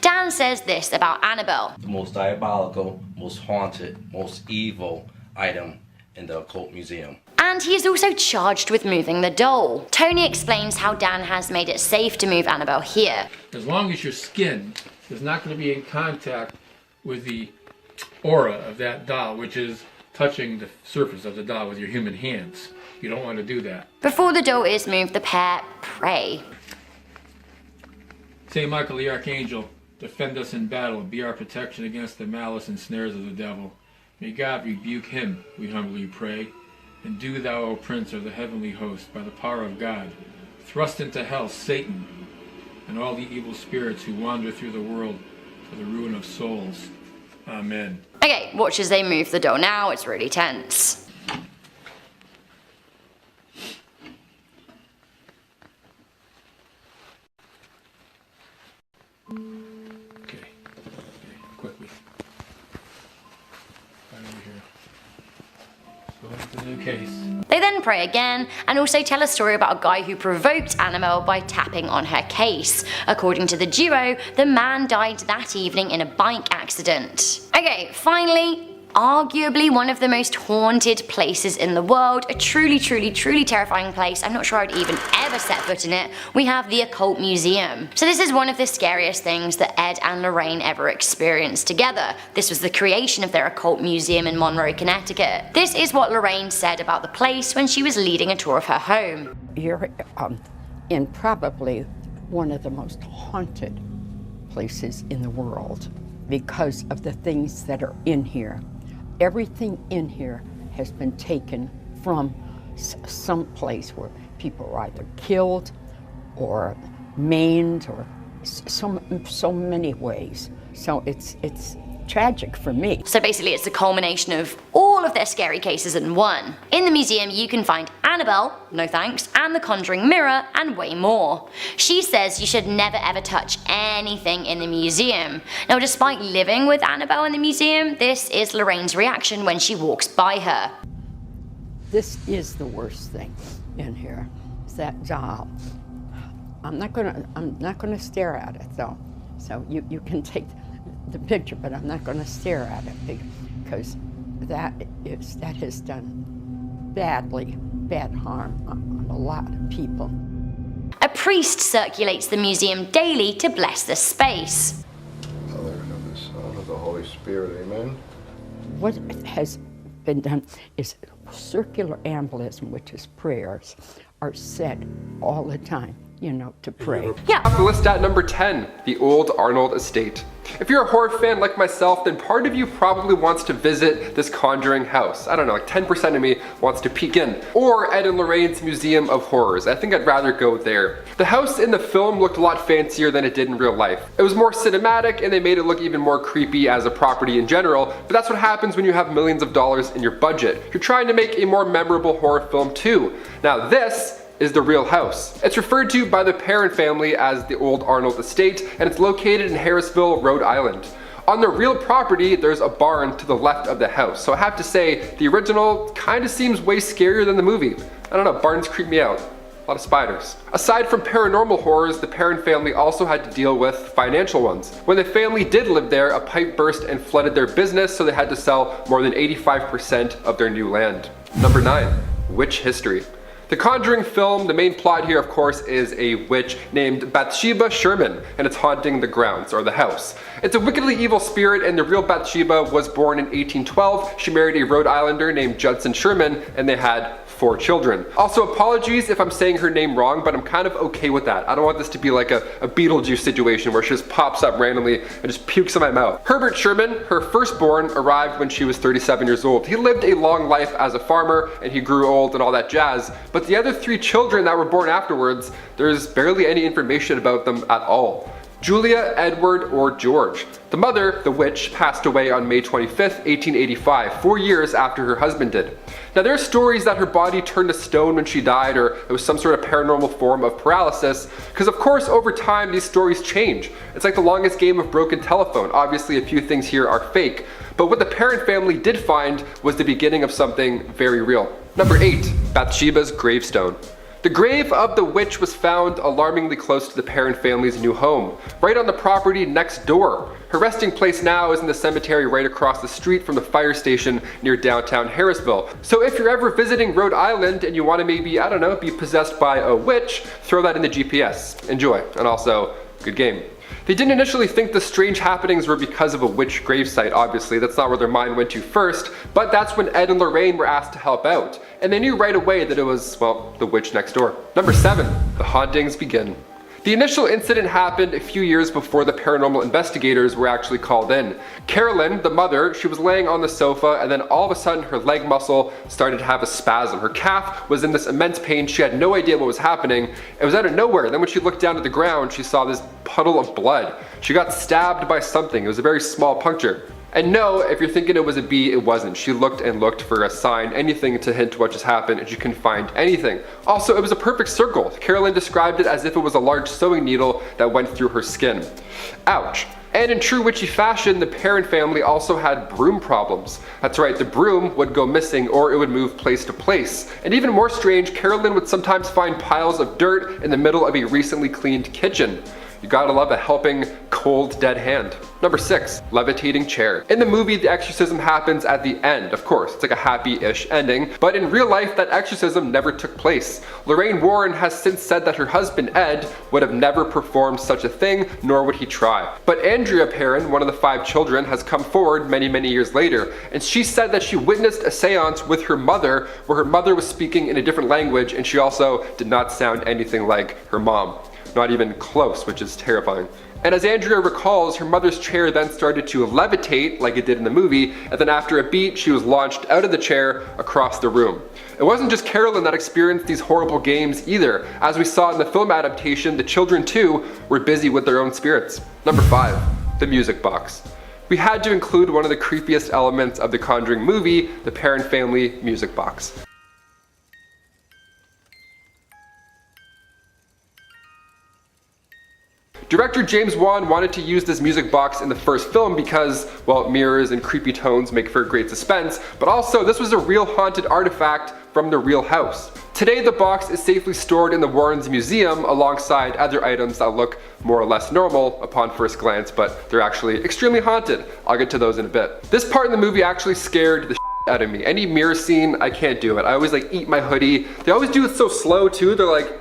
Dan says this about Annabelle. The most diabolical, most haunted, most evil item in the Occult Museum. And he is also charged with moving the doll. Tony explains how Dan has made it safe to move Annabelle here. As long as your skin is not going to be in contact with the aura of that doll, which is touching the surface of the doll with your human hands. You don't want to do that. Before the doll is moved, the pair pray. Saint Michael the Archangel, defend us in battle, be our protection against the malice and snares of the devil. May God rebuke him, we humbly pray. And do thou, O Prince of the heavenly host, by the power of God, thrust into hell Satan and all the evil spirits who wander through the world for the ruin of souls. Amen. Okay, watch as they move the doll now, it's really tense. Okay, quickly. Right over here. Go into the new case. They then pray again, and also tell a story about a guy who provoked Annabelle by tapping on her case. According to the duo, the man died that evening in a bike accident. Okay, finally, arguably one of the most haunted places in the world, a truly terrifying place. I'm not sure I'd even ever set foot in it. We have the Occult Museum. So this is one of the scariest things that Ed and Lorraine ever experienced together. This was the creation of their Occult Museum in Monroe, Connecticut. This is what Lorraine said about the place when she was leading a tour of her home. You're in probably one of the most haunted places in the world because of the things that are in here. Everything in here has been taken from some place where people were either killed or maimed or so many ways. So it's tragic for me. So basically it's the culmination of all of their scary cases in one. In the museum you can find Annabelle, no thanks, and the Conjuring mirror, and way more. She says you should never ever touch anything in the museum. Now despite living with Annabelle in the museum, this is Lorraine's reaction when she walks by her. This is the worst thing in here, is that doll. I'm not gonna stare at it though. So you can take the picture, but I'm not going to stare at it because that has done bad harm on a lot of people. A priest circulates the museum daily to bless the space. Father, of the Son, of the Holy Spirit, amen. What has been done is circular embolism, which is prayers, are said all the time, you know, to pray. Yeah. Off the list at number 10, the old Arnold Estate. If you're a horror fan like myself, then part of you probably wants to visit this Conjuring house. I don't know, like 10% of me wants to peek in. Or Ed and Lorraine's Museum of Horrors. I think I'd rather go there. The house in the film looked a lot fancier than it did in real life. It was more cinematic and they made it look even more creepy as a property in general, but that's what happens when you have millions of dollars in your budget. You're trying to make a more memorable horror film too. Now this is the real house. It's referred to by the Perron family as the old Arnold Estate, and it's located in Harrisville, Rhode Island. On the real property, there's a barn to the left of the house, so I have to say, the original kinda seems way scarier than the movie. I don't know, barns creep me out. A lot of spiders. Aside from paranormal horrors, the Perron family also had to deal with financial ones. When the family did live there, a pipe burst and flooded their business, so they had to sell more than 85% of their new land. Number 9, witch history. The Conjuring film, the main plot here of course is a witch named Bathsheba Sherman, and it's haunting the grounds, or the house. It's a wickedly evil spirit, and the real Bathsheba was born in 1812. She married a Rhode Islander named Judson Sherman, and they had 4 children. Also, apologies if I'm saying her name wrong, but I'm kind of okay with that. I don't want this to be like a Beetlejuice situation where she just pops up randomly and just pukes in my mouth. Herbert Sherman, her firstborn, arrived when she was 37 years old. He lived a long life as a farmer, and he grew old and all that jazz, but the other 3 children that were born afterwards, there's barely any information about them at all. Julia, Edward, or George. The mother, the witch, passed away on May 25th, 1885, 4 years after her husband did. Now there are stories that her body turned to stone when she died, or it was some sort of paranormal form of paralysis, because of course over time these stories change. It's like the longest game of broken telephone. Obviously a few things here are fake, but what the Perron family did find was the beginning of something very real. Number 8, Bathsheba's gravestone. The grave of the witch was found alarmingly close to the Perron family's new home, right on the property next door. Her resting place now is in the cemetery right across the street from the fire station near downtown Harrisville. So if you're ever visiting Rhode Island and you want to maybe, I don't know, be possessed by a witch, throw that in the GPS. Enjoy, and also, good game. They didn't initially think the strange happenings were because of a witch gravesite, obviously, that's not where their mind went to first, but that's when Ed and Lorraine were asked to help out, and they knew right away that it was, well, the witch next door. Number 7, the hauntings begin. The initial incident happened a few years before the paranormal investigators were actually called in. Carolyn, the mother, she was laying on the sofa, and then all of a sudden her leg muscle started to have a spasm. Her calf was in this immense pain. She had no idea what was happening. It was out of nowhere. Then when she looked down at the ground, she saw this puddle of blood. She got stabbed by something. It was a very small puncture. And no, if you're thinking it was a bee, it wasn't. She looked and looked for a sign, anything to hint what just happened, and she couldn't find anything. Also, it was a perfect circle. Carolyn described it as if it was a large sewing needle that went through her skin. Ouch. And in true witchy fashion, the Perron family also had broom problems. That's right, the broom would go missing or it would move place to place. And even more strange, Carolyn would sometimes find piles of dirt in the middle of a recently cleaned kitchen. You gotta love a helping, cold, dead hand. Number 6, levitating chair. In the movie, the exorcism happens at the end, of course. It's like a happy-ish ending, but in real life, that exorcism never took place. Lorraine Warren has since said that her husband, Ed, would have never performed such a thing, nor would he try. But Andrea Perron, one of the 5 children, has come forward many, many years later, and she said that she witnessed a seance with her mother, where her mother was speaking in a different language, and she also did not sound anything like her mom. Not even close, which is terrifying. And as Andrea recalls, her mother's chair then started to levitate like it did in the movie, and then after a beat, she was launched out of the chair across the room. It wasn't just Carolyn that experienced these horrible games either. As we saw in the film adaptation, the children too were busy with their own spirits. Number 5, the music box. We had to include one of the creepiest elements of the Conjuring movie, the Perron family music box. Director James Wan wanted to use this music box in the first film because, well, mirrors and creepy tones make for great suspense, but also this was a real haunted artifact from the real house. Today the box is safely stored in the Warrens Museum alongside other items that look more or less normal upon first glance, but they're actually extremely haunted. I'll get to those in a bit. This part in the movie actually scared the out of me. Any mirror scene, I can't do it. I always like eat my hoodie. They always do it so slow too. They're like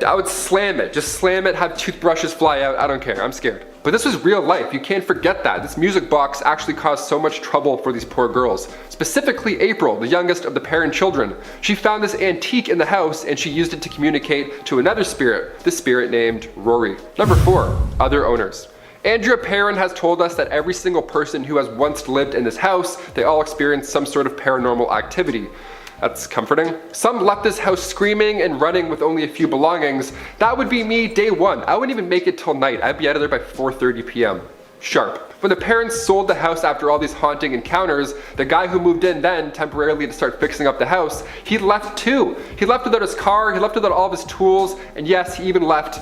I would slam it, just slam it, have toothbrushes fly out, I don't care, I'm scared. But this was real life, you can't forget that. This music box actually caused so much trouble for these poor girls. Specifically April, the youngest of the Perron children. She found this antique in the house and she used it to communicate to another spirit, the spirit named Rory. Number 4, other owners. Andrea Perron has told us that every single person who has once lived in this house, they all experienced some sort of paranormal activity. That's comforting. Some left this house screaming and running with only a few belongings. That would be me day 1. I wouldn't even make it till night. I'd be out of there by 4:30 p.m. Sharp. When the parents sold the house after all these haunting encounters, the guy who moved in then temporarily to start fixing up the house, he left too. He left without his car, he left without all of his tools, and yes, he even left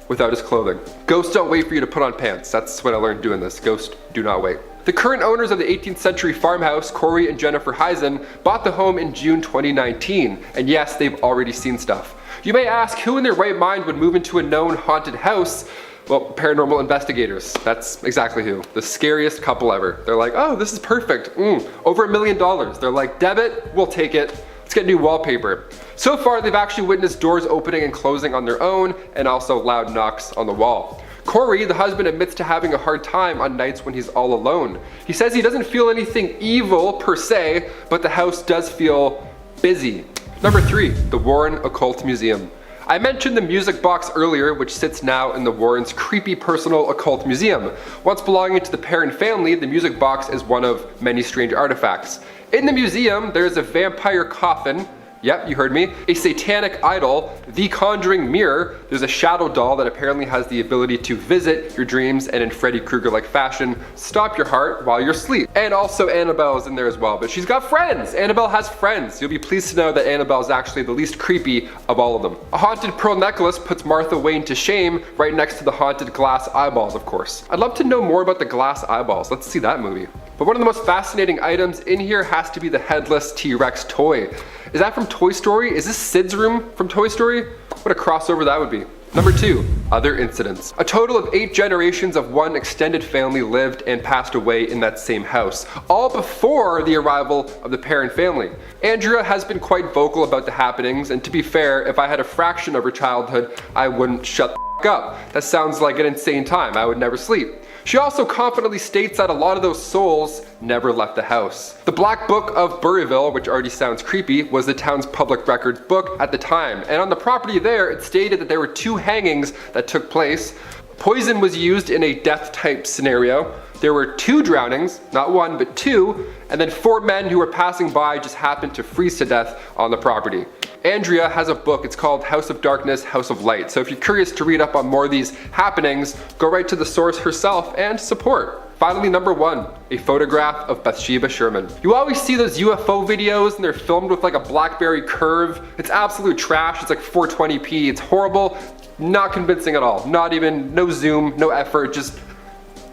without his clothing. Ghosts don't wait for you to put on pants. That's what I learned doing this. Ghosts do not wait. The current owners of the 18th century farmhouse, Corey and Jennifer Heisen, bought the home in June 2019. And yes, they've already seen stuff. You may ask, who in their right mind would move into a known haunted house? Well, paranormal investigators. That's exactly who. The scariest couple ever. They're like, oh, this is perfect. Over $1 million. They're like, debit, we'll take it. Let's get new wallpaper. So far, they've actually witnessed doors opening and closing on their own, and also loud knocks on the wall. Corey, the husband, admits to having a hard time on nights when he's all alone. He says he doesn't feel anything evil per se, but the house does feel busy. Number 3, the Warren Occult Museum. I mentioned the music box earlier, which sits now in the Warrens' creepy personal occult museum. Once belonging to the Perron family, the music box is one of many strange artifacts. In the museum, there is a vampire coffin. Yep, you heard me. A satanic idol, the Conjuring mirror. There's a shadow doll that apparently has the ability to visit your dreams and in Freddy Krueger-like fashion, stop your heart while you're asleep. And also Annabelle is in there as well, but she's got friends. Annabelle has friends. You'll be pleased to know that Annabelle is actually the least creepy of all of them. A haunted pearl necklace puts Martha Wayne to shame right next to the haunted glass eyeballs, of course. I'd love to know more about the glass eyeballs. Let's see that movie. But one of the most fascinating items in here has to be the headless T-Rex toy. Is that from Toy Story? Is this Sid's room from Toy Story? What a crossover that would be. Number 2, other incidents. A total of 8 generations of one extended family lived and passed away in that same house, all before the arrival of the Perron family. Andrea has been quite vocal about the happenings, and to be fair, if I had a fraction of her childhood, I wouldn't shut the up. That sounds like an insane time. I would never sleep. She also confidently states that a lot of those souls never left the house. The Black Book of Burryville, which already sounds creepy, was the town's public records book at the time. And on the property there, it stated that there were 2 hangings that took place. Poison was used in a death type scenario. There were 2 drownings, not 1, but 2, and then 4 men who were passing by just happened to freeze to death on the property. Andrea has a book, it's called House of Darkness, House of Light. So if you're curious to read up on more of these happenings, go right to the source herself and support. Finally, number 1, a photograph of Bathsheba Sherman. You always see those UFO videos and they're filmed with like a BlackBerry curve. It's absolute trash, it's like 420p, it's horrible, not convincing at all. Not even, no zoom, no effort, just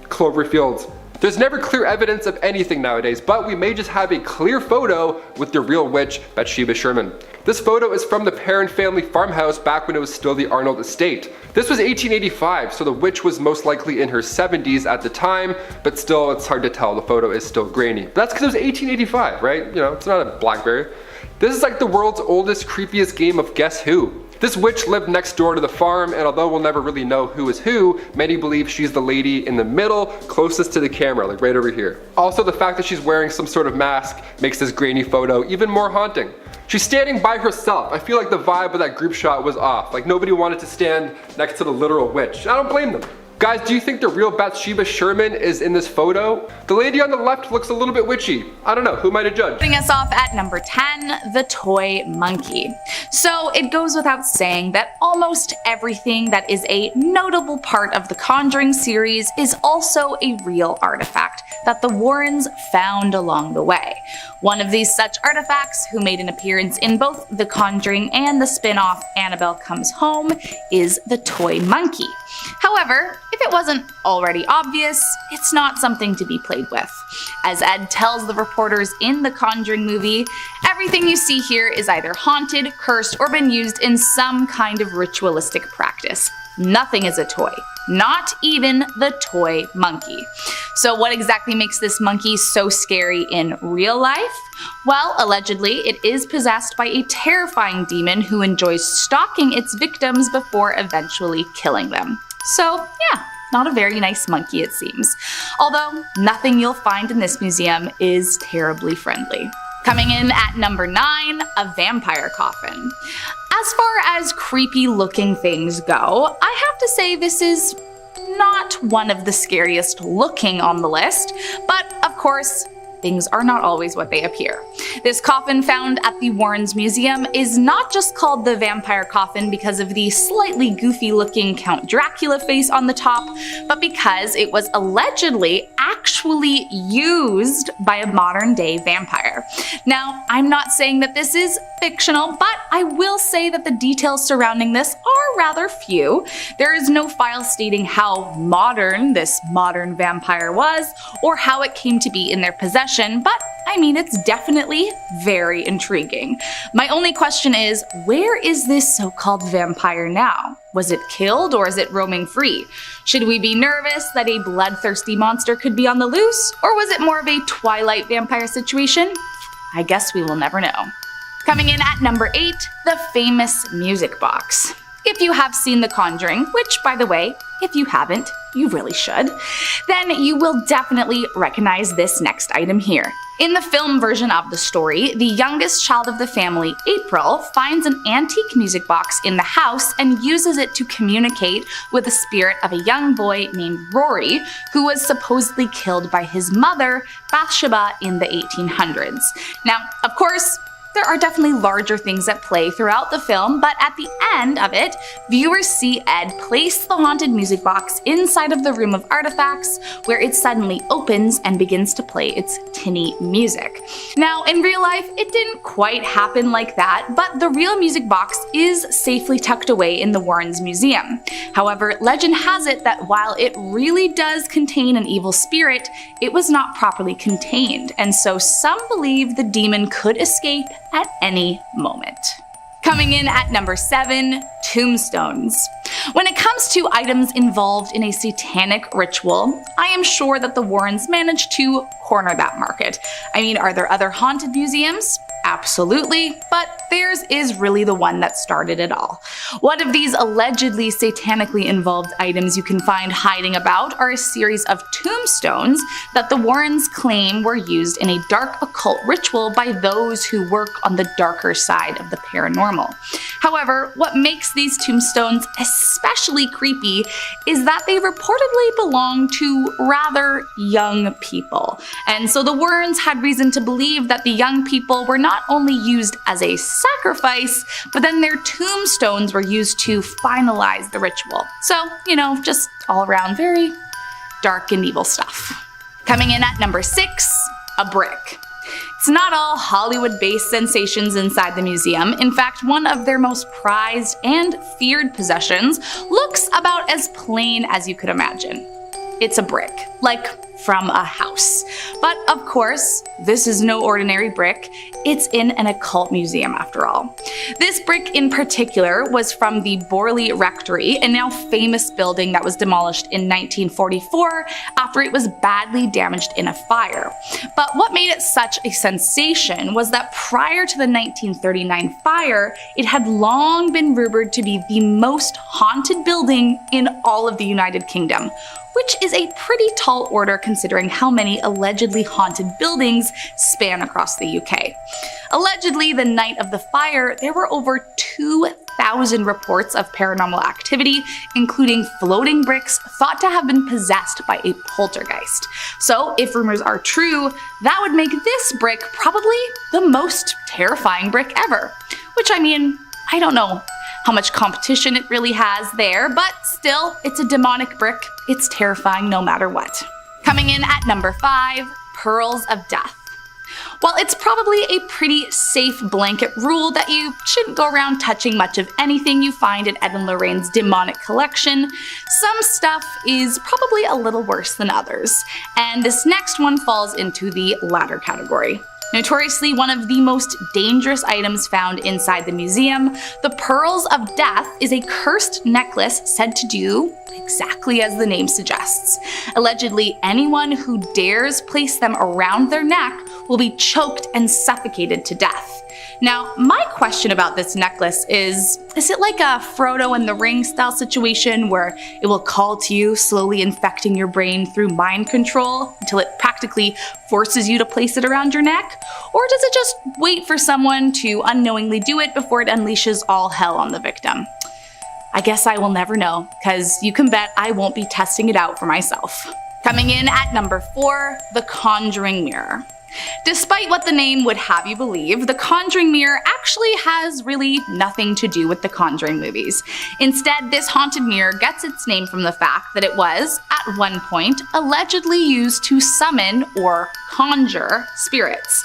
Cloverfield There's never clear evidence of anything nowadays, but we may just have a clear photo with the real witch, Bathsheba Sherman. This photo is from the Perron family farmhouse back when it was still the Arnold Estate. This was 1885, so the witch was most likely in her 70s at the time, but still it's hard to tell, the photo is still grainy. But that's because it was 1885, right? You know, it's not a BlackBerry. This is like the world's oldest, creepiest game of Guess Who. This witch lived next door to the farm, and although we'll never really know who is who, many believe she's the lady in the middle, closest to the camera, like right over here. Also, the fact that she's wearing some sort of mask makes this grainy photo even more haunting. She's standing by herself. I feel like the vibe of that group shot was off. Like nobody wanted to stand next to the literal witch. I don't blame them. Guys, do you think the real Bathsheba Sherman is in this photo? The lady on the left looks a little bit witchy. I don't know, who might have judged? Putting us off at number 10, the toy monkey. So it goes without saying that almost everything that is a notable part of the Conjuring series is also a real artifact that the Warrens found along the way. One of these such artifacts, who made an appearance in both The Conjuring and the spin-off Annabelle Comes Home, is the toy monkey. However, if it wasn't already obvious, it's not something to be played with. As Ed tells the reporters in the Conjuring movie, everything you see here is either haunted, cursed, or been used in some kind of ritualistic practice. Nothing is a toy, not even the toy monkey. So what exactly makes this monkey so scary in real life? Well, allegedly, it is possessed by a terrifying demon who enjoys stalking its victims before eventually killing them. So yeah, not a very nice monkey it seems. Although, nothing you'll find in this museum is terribly friendly. Coming in at number 9, a vampire coffin. As far as creepy looking things go, I have to say this is not one of the scariest looking on the list, but of course, things are not always what they appear. This coffin found at the Warrens Museum is not just called the vampire coffin because of the slightly goofy looking Count Dracula face on the top, but because it was allegedly actually used by a modern day vampire. Now, I'm not saying that this is fictional, but I will say that the details surrounding this are rather few. There is no file stating how modern this modern vampire was, or how it came to be in their possession, but I mean, it's definitely very intriguing. My only question is, where is this so-called vampire now? Was it killed, or is it roaming free? Should we be nervous that a bloodthirsty monster could be on the loose, or was it more of a Twilight vampire situation? I guess we will never know. Coming in at number 8, the famous music box. If you have seen The Conjuring, which by the way, if you haven't, you really should, then you will definitely recognize this next item here. In the film version of the story, the youngest child of the family, April, finds an antique music box in the house and uses it to communicate with the spirit of a young boy named Rory, who was supposedly killed by his mother, Bathsheba, in the 1800s. Now, of course, there are definitely larger things at play throughout the film, but at the end of it, viewers see Ed place the haunted music box inside of the room of artifacts, where it suddenly opens and begins to play its tinny music. Now, in real life, it didn't quite happen like that, but the real music box is safely tucked away in the Warrens Museum. However, legend has it that while it really does contain an evil spirit, it was not properly contained, and so some believe the demon could escape at any moment. Coming in at number 7, tombstones. When it comes to items involved in a satanic ritual, I am sure that the Warrens managed to corner that market. I mean, are there other haunted museums? Absolutely, but theirs is really the one that started it all. One of these allegedly satanically involved items you can find hiding about are a series of tombstones that the Warrens claim were used in a dark occult ritual by those who work on the darker side of the paranormal. However, what makes these tombstones especially creepy is that they reportedly belong to rather young people. And so the Warrens had reason to believe that the young people were not only used as a sacrifice, but then their tombstones were used to finalize the ritual. So, you know, just all around very dark and evil stuff. Coming in at number 6, a brick. It's not all Hollywood-based sensations inside the museum. In fact, one of their most prized and feared possessions looks about as plain as you could imagine. It's a brick. Like, from a house. But of course, this is no ordinary brick. It's in an occult museum after all. This brick in particular was from the Borley Rectory, a now famous building that was demolished in 1944 after it was badly damaged in a fire. But what made it such a sensation was that prior to the 1939 fire, it had long been rumored to be the most haunted building in all of the United Kingdom, which is a pretty tall order considering how many allegedly haunted buildings span across the UK. Allegedly, the night of the fire, there were over 2,000 reports of paranormal activity, including floating bricks thought to have been possessed by a poltergeist. So, if rumors are true, that would make this brick probably the most terrifying brick ever. Which, I mean, I don't know how much competition it really has there, but still, it's a demonic brick. It's terrifying no matter what. Coming in at number 5, Pearls of Death. While it's probably a pretty safe blanket rule that you shouldn't go around touching much of anything you find in Ed and Lorraine's demonic collection, some stuff is probably a little worse than others, and this next one falls into the latter category. Notoriously one of the most dangerous items found inside the museum, the Pearls of Death is a cursed necklace said to do exactly as the name suggests. Allegedly, anyone who dares place them around their neck will be choked and suffocated to death. Now, my question about this necklace is it like a Frodo and the Ring style situation where it will call to you, slowly infecting your brain through mind control until it practically forces you to place it around your neck? Or does it just wait for someone to unknowingly do it before it unleashes all hell on the victim? I guess I will never know, because you can bet I won't be testing it out for myself. Coming in at number 4, the Conjuring Mirror. Despite what the name would have you believe, the Conjuring Mirror actually has really nothing to do with the Conjuring movies. Instead, this haunted mirror gets its name from the fact that it was, at one point, allegedly used to summon or conjure spirits.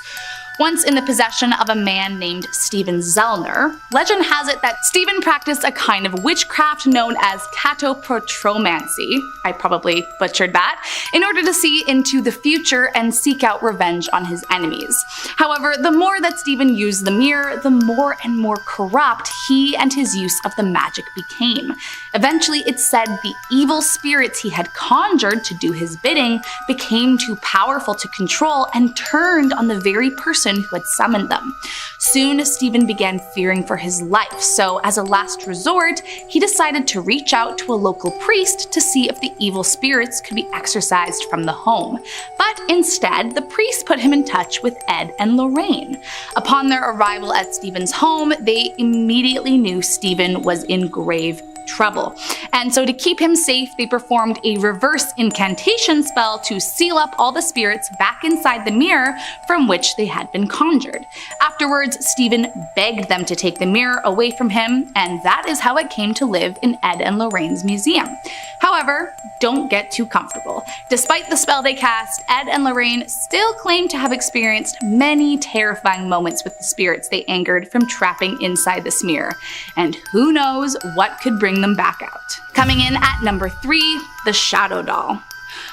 Once in the possession of a man named Stephen Zellner, legend has it that Stephen practiced a kind of witchcraft known as catoprotromancy, I probably butchered that, in order to see into the future and seek out revenge on his enemies. However, the more that Stephen used the mirror, the more and more corrupt he and his use of the magic became. Eventually, it's said the evil spirits he had conjured to do his bidding became too powerful to control and turned on the very person who had summoned them. Soon, Stephen began fearing for his life, so as a last resort, he decided to reach out to a local priest to see if the evil spirits could be exorcised from the home. But instead, the priest put him in touch with Ed and Lorraine. Upon their arrival at Stephen's home, they immediately knew Stephen was in grave trouble. And so to keep him safe, they performed a reverse incantation spell to seal up all the spirits back inside the mirror from which they had been conjured. Afterwards, Stephen begged them to take the mirror away from him, and that is how it came to live in Ed and Lorraine's museum. However, don't get too comfortable. Despite the spell they cast, Ed and Lorraine still claim to have experienced many terrifying moments with the spirits they angered from trapping inside this mirror. And who knows what could bring them back out. Coming in at number 3, the Shadow Doll.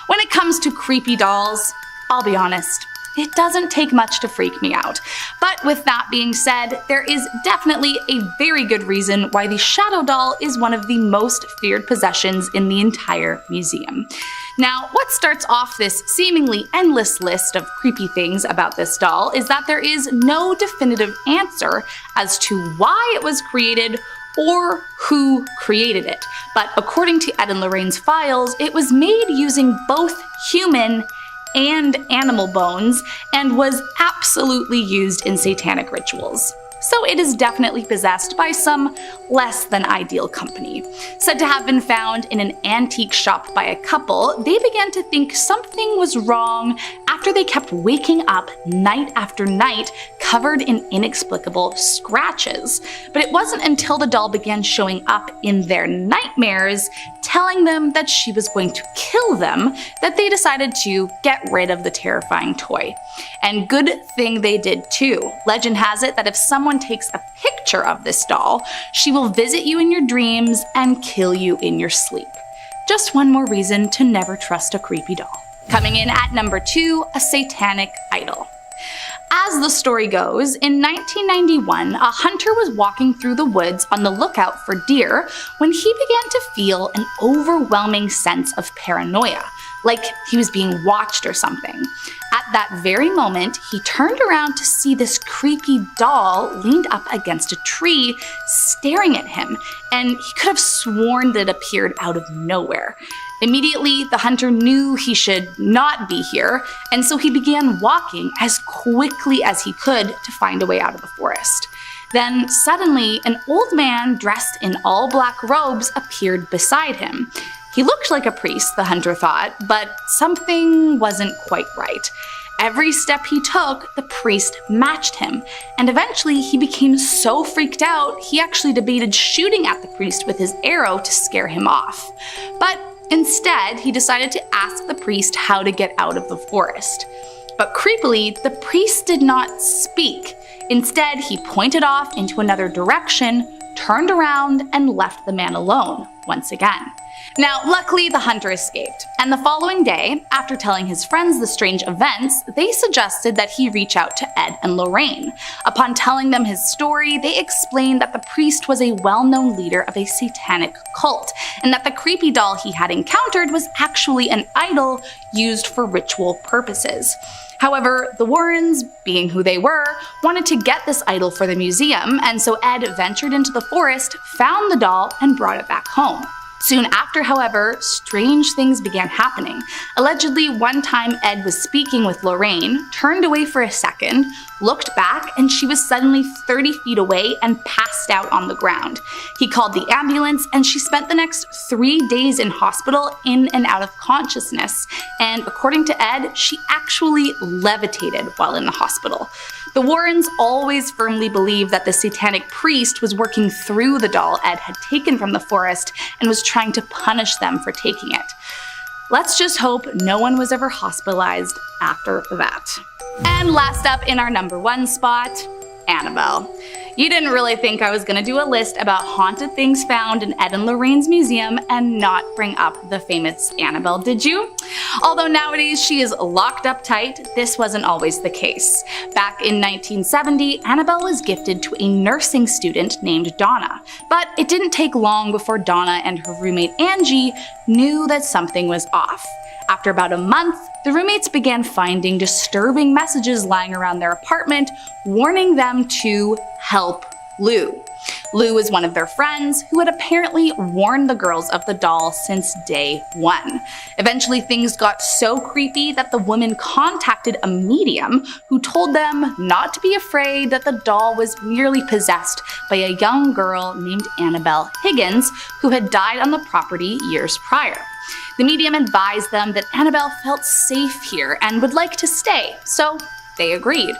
When it comes to creepy dolls, I'll be honest, it doesn't take much to freak me out. But with that being said, there is definitely a very good reason why the Shadow Doll is one of the most feared possessions in the entire museum. Now, what starts off this seemingly endless list of creepy things about this doll is that there is no definitive answer as to why it was created or who created it. But according to Ed and Lorraine's files, it was made using both human and animal bones and was absolutely used in satanic rituals. So it is definitely possessed by some less than ideal company. Said to have been found in an antique shop by a couple, they began to think something was wrong after they kept waking up night after night covered in inexplicable scratches. But it wasn't until the doll began showing up in their nightmares, telling them that she was going to kill them, that they decided to get rid of the terrifying toy. And good thing they did too. Legend has it that if someone takes a picture of this doll, she will visit you in your dreams and kill you in your sleep. Just one more reason to never trust a creepy doll. Coming in at number 2, a satanic idol. As the story goes, in 1991, a hunter was walking through the woods on the lookout for deer when he began to feel an overwhelming sense of paranoia, like he was being watched or something. At that very moment, he turned around to see this creepy doll leaned up against a tree, staring at him, and he could have sworn that it appeared out of nowhere. Immediately, the hunter knew he should not be here, and so he began walking as quickly as he could to find a way out of the forest. Then, suddenly, an old man dressed in all black robes appeared beside him. He looked like a priest, the hunter thought, but something wasn't quite right. Every step he took, the priest matched him, and eventually he became so freaked out, he actually debated shooting at the priest with his arrow to scare him off. But instead, he decided to ask the priest how to get out of the forest. But creepily, the priest did not speak. Instead, he pointed off into another direction, turned around, and left the man alone once again. Now, luckily, the hunter escaped, and the following day, after telling his friends the strange events, they suggested that he reach out to Ed and Lorraine. Upon telling them his story, they explained that the priest was a well-known leader of a satanic cult, and that the creepy doll he had encountered was actually an idol used for ritual purposes. However, the Warrens, being who they were, wanted to get this idol for the museum, and so Ed ventured into the forest, found the doll, and brought it back home. Soon after, however, strange things began happening. Allegedly, one time Ed was speaking with Lorraine, turned away for a second, looked back, and she was suddenly 30 feet away and passed out on the ground. He called the ambulance, and she spent the next 3 days in hospital in and out of consciousness. And according to Ed, she actually levitated while in the hospital. The Warrens always firmly believed that the satanic priest was working through the doll Ed had taken from the forest and was trying to punish them for taking it. Let's just hope no one was ever hospitalized after that. And last up in our number 1 spot, Annabelle. You didn't really think I was gonna do a list about haunted things found in Ed and Lorraine's museum and not bring up the famous Annabelle, did you? Although nowadays she is locked up tight, this wasn't always the case. Back in 1970, Annabelle was gifted to a nursing student named Donna. But it didn't take long before Donna and her roommate Angie knew that something was off. After about a month, the roommates began finding disturbing messages lying around their apartment, warning them to help Lou. Lou was one of their friends who had apparently warned the girls of the doll since day 1. Eventually, things got so creepy that the woman contacted a medium who told them not to be afraid, that the doll was merely possessed by a young girl named Annabelle Higgins, who had died on the property years prior. The medium advised them that Annabelle felt safe here and would like to stay, so they agreed.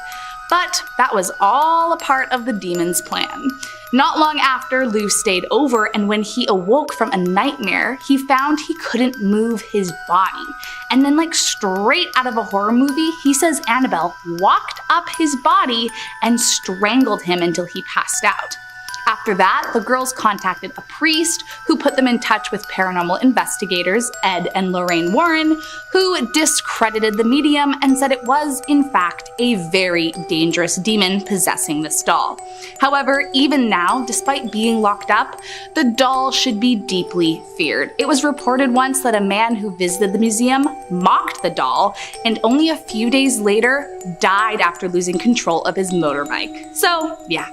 But that was all a part of the demon's plan. Not long after, Lou stayed over, and when he awoke from a nightmare, he found he couldn't move his body. And then, like straight out of a horror movie, he says Annabelle walked up his body and strangled him until he passed out. After that, the girls contacted a priest who put them in touch with paranormal investigators, Ed and Lorraine Warren, who discredited the medium and said it was, in fact, a very dangerous demon possessing this doll. However, even now, despite being locked up, the doll should be deeply feared. It was reported once that a man who visited the museum mocked the doll and only a few days later died after losing control of his motorbike. So, yeah,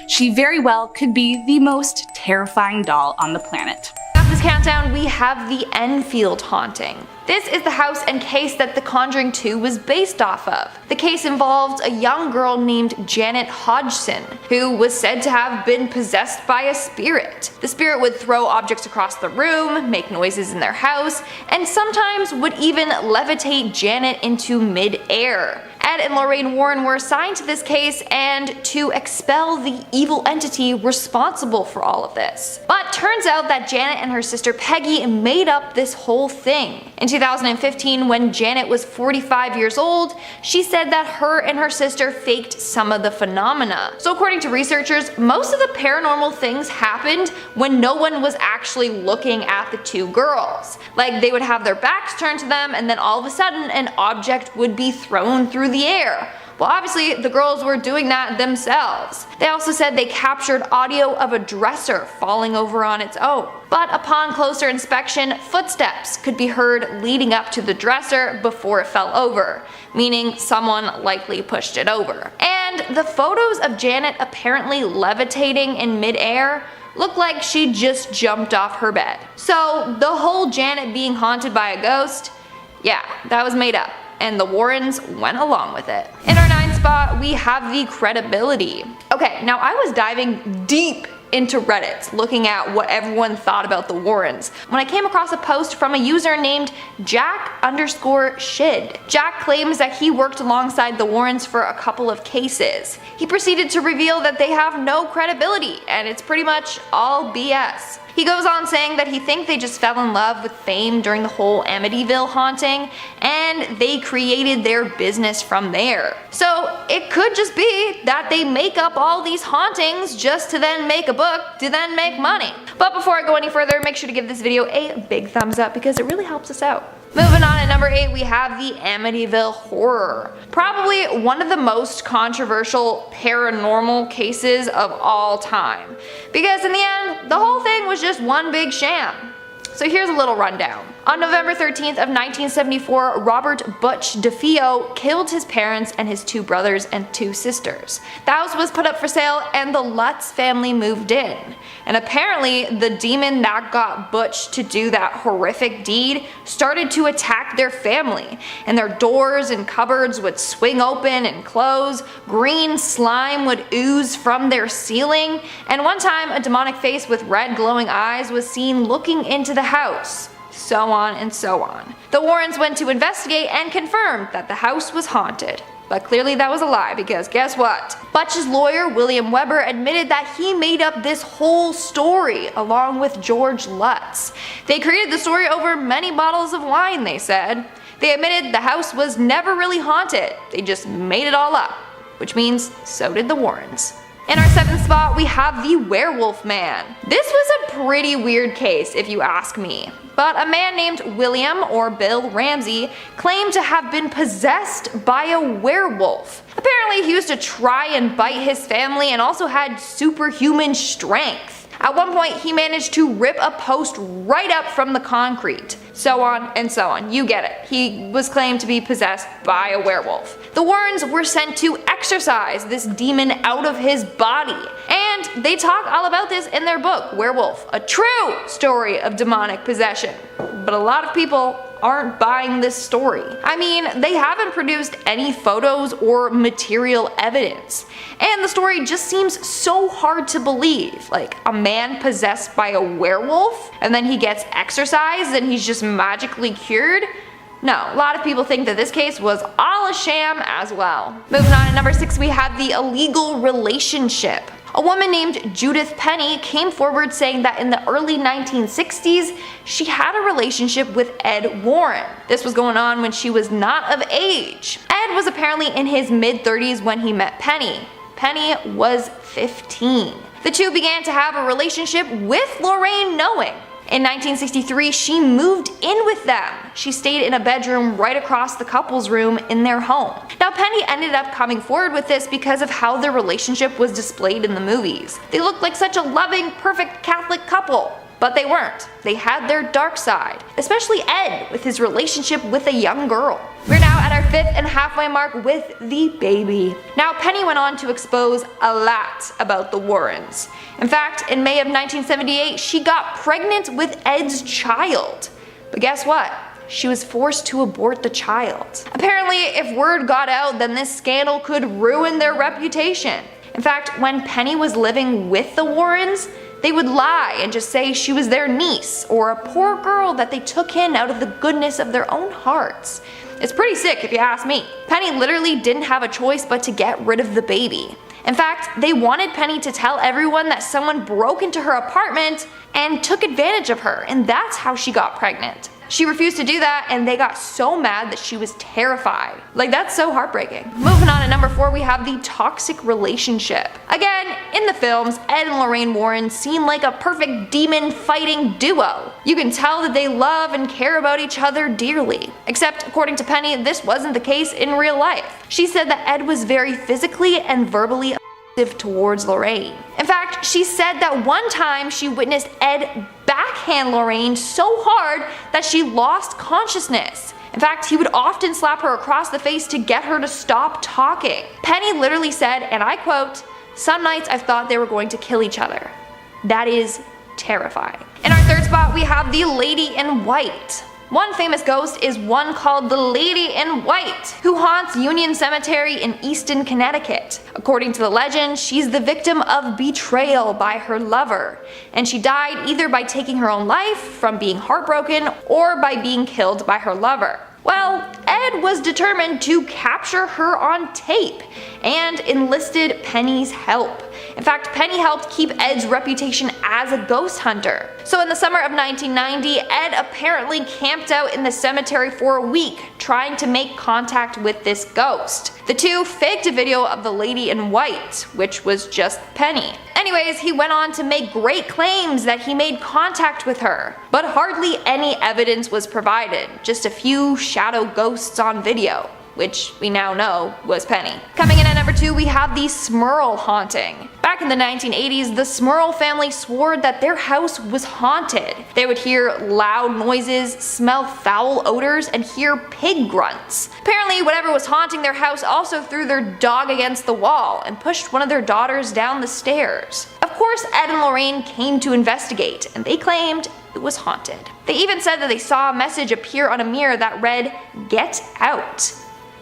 she very well could be the most terrifying doll on the planet. After this countdown, we have the Enfield haunting. This is the house and case that The Conjuring 2 was based off of. The case involved a young girl named Janet Hodgson, who was said to have been possessed by a spirit. The spirit would throw objects across the room, make noises in their house, and sometimes would even levitate Janet into mid-air. Ed and Lorraine Warren were assigned to this case and to expel the evil entity responsible for all of this. But turns out that Janet and her sister Peggy made up this whole thing. In 2015, when Janet was 45 years old, she said that her and her sister faked some of the phenomena. So according to researchers, most of the paranormal things happened when no one was actually looking at the two girls. Like, they would have their backs turned to them and then all of a sudden an object would be thrown through the air. Well, obviously the girls were doing that themselves. They also said they captured audio of a dresser falling over on its own. But upon closer inspection, footsteps could be heard leading up to the dresser before it fell over, meaning someone likely pushed it over. And the photos of Janet apparently levitating in midair looked like she just jumped off her bed. So the whole Janet being haunted by a ghost, yeah, that was made up, and the Warrens went along with it. In our 9th spot, we have the credibility. Okay, now I was diving deep into Reddit looking at what everyone thought about the Warrens when I came across a post from a user named Jack_Shid. Jack claims that he worked alongside the Warrens for a couple of cases. He proceeded to reveal that they have no credibility and it's pretty much all BS. He goes on saying that he thinks they just fell in love with fame during the whole Amityville haunting and they created their business from there. So it could just be that they make up all these hauntings just to then make a book to then make money. But before I go any further, make sure to give this video a big thumbs up because it really helps us out. Moving on, at number 8 we have the Amityville Horror. Probably one of the most controversial paranormal cases of all time. Because in the end, the whole thing was just one big sham. So here's a little rundown. On November 13th of 1974, Robert Butch DeFeo killed his parents and his 2 brothers and 2 sisters. The house was put up for sale and the Lutz family moved in. And apparently the demon that got Butch to do that horrific deed started to attack their family, and their doors and cupboards would swing open and close, green slime would ooze from their ceiling, and one time a demonic face with red glowing eyes was seen looking into the house. So on and so on. The Warrens went to investigate and confirmed that the house was haunted. But clearly that was a lie because guess what? Butch's lawyer, William Weber, admitted that he made up this whole story along with George Lutz. They created the story over many bottles of wine, they said. They admitted the house was never really haunted. They just made it all up. Which means so did the Warrens. In our 7th spot, we have the Werewolf Man. This was a pretty weird case if you ask me. But a man named William, or Bill Ramsey, claimed to have been possessed by a werewolf. Apparently he used to try and bite his family and also had superhuman strength. At one point he managed to rip a post right up from the concrete. So on and so on, you get it. He was claimed to be possessed by a werewolf. The Warrens were sent to exorcise this demon out of his body. And they talk all about this in their book, Werewolf, a true story of demonic possession. But a lot of people aren't buying this story. I mean, they haven't produced any photos or material evidence. And the story just seems so hard to believe. Like, a man possessed by a werewolf, and then he gets exorcised and he's just magically cured? No, a lot of people think that this case was all a sham as well. Moving on, at number 6 we have the illegal relationship. A woman named Judith Penny came forward saying that in the early 1960s, she had a relationship with Ed Warren. This was going on when she was not of age. Ed was apparently in his mid-30s when he met Penny. Penny was 15. The two began to have a relationship with Lorraine knowing. In 1963, she moved in with them. She stayed in a bedroom right across the couple's room in their home. Now, Penny ended up coming forward with this because of how their relationship was displayed in the movies. They looked like such a loving, perfect Catholic couple. But they weren't. They had their dark side, especially Ed with his relationship with a young girl. We're now at our 5th and halfway mark with the baby. Now, Penny went on to expose a lot about the Warrens. In fact, in May of 1978, she got pregnant with Ed's child. But guess what? She was forced to abort the child. Apparently, if word got out, then this scandal could ruin their reputation. In fact, when Penny was living with the Warrens, they would lie and just say she was their niece or a poor girl that they took in out of the goodness of their own hearts. It's pretty sick if you ask me. Penny literally didn't have a choice but to get rid of the baby. In fact, they wanted Penny to tell everyone that someone broke into her apartment and took advantage of her, and that's how she got pregnant. She refused to do that, and they got so mad that she was terrified. Like, that's so heartbreaking. Moving on to number 4, we have the toxic relationship. Again, in the films, Ed and Lorraine Warren seem like a perfect demon fighting duo. You can tell that they love and care about each other dearly. Except, according to Penny, this wasn't the case in real life. She said that Ed was very physically and verbally towards Lorraine. In fact, she said that one time she witnessed Ed backhand Lorraine so hard that she lost consciousness. In fact, he would often slap her across the face to get her to stop talking. Penny literally said, and I quote, "Some nights I've thought they were going to kill each other. That is terrifying." In our third spot, we have the Lady in White. One famous ghost is one called the Lady in White, who haunts Union Cemetery in Easton, Connecticut. According to the legend, she's the victim of betrayal by her lover, and she died either by taking her own life from being heartbroken or by being killed by her lover. Well, Ed was determined to capture her on tape and enlisted Penny's help. In fact, Penny helped keep Ed's reputation as a ghost hunter. So in the summer of 1990, Ed apparently camped out in the cemetery for a week trying to make contact with this ghost. The two faked a video of the Lady in White, which was just Penny. Anyways, he went on to make great claims that he made contact with her, but hardly any evidence was provided, just a few shadow ghosts on video, which we now know was Penny. Coming in at number 2, we have the Smurl haunting. Back in the 1980s, the Smurl family swore that their house was haunted. They would hear loud noises, smell foul odors, and hear pig grunts. Apparently, whatever was haunting their house also threw their dog against the wall and pushed one of their daughters down the stairs. Of course, Ed and Lorraine came to investigate, and they claimed it was haunted. They even said that they saw a message appear on a mirror that read, "Get out."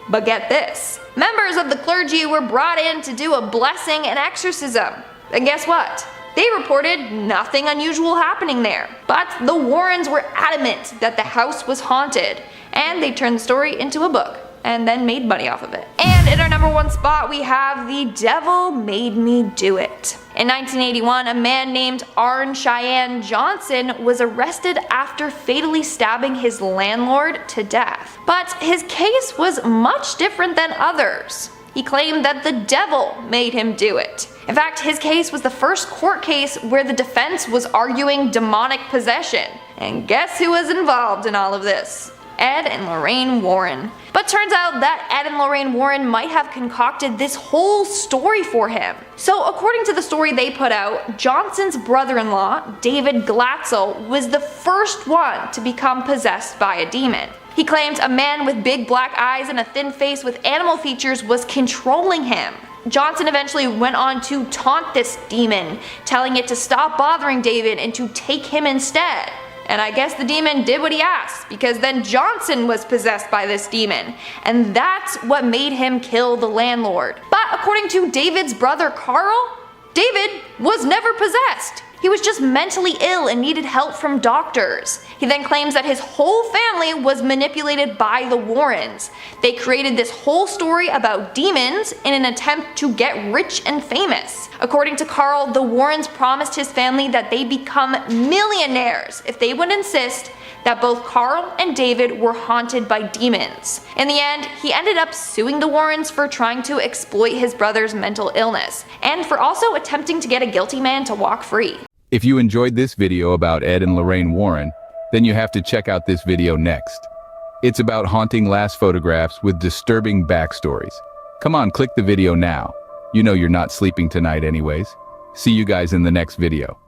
But get this, members of the clergy were brought in to do a blessing and exorcism. And guess what? They reported nothing unusual happening there. But the Warrens were adamant that the house was haunted, and they turned the story into a book and then made money off of it. And in our number 1 spot, we have The Devil Made Me Do It. In 1981, a man named Arn Cheyenne Johnson was arrested after fatally stabbing his landlord to death. But his case was much different than others. He claimed that the devil made him do it. In fact, his case was the first court case where the defense was arguing demonic possession. And guess who was involved in all of this? Ed and Lorraine Warren. But turns out that Ed and Lorraine Warren might have concocted this whole story for him. So according to the story they put out, Johnson's brother-in-law, David Glatzel, was the first one to become possessed by a demon. He claimed a man with big black eyes and a thin face with animal features was controlling him. Johnson eventually went on to taunt this demon, telling it to stop bothering David and to take him instead. And I guess the demon did what he asked, because then Johnson was possessed by this demon, and that's what made him kill the landlord. But according to David's brother Carl, David was never possessed. He was just mentally ill and needed help from doctors. He then claims that his whole family was manipulated by the Warrens. They created this whole story about demons in an attempt to get rich and famous. According to Carl, the Warrens promised his family that they'd become millionaires if they would insist that both Carl and David were haunted by demons. In the end, he ended up suing the Warrens for trying to exploit his brother's mental illness, and for also attempting to get a guilty man to walk free. If you enjoyed this video about Ed and Lorraine Warren, then you have to check out this video next. It's about haunting last photographs with disturbing backstories. Come on, click the video now. You know you're not sleeping tonight anyways. See you guys in the next video.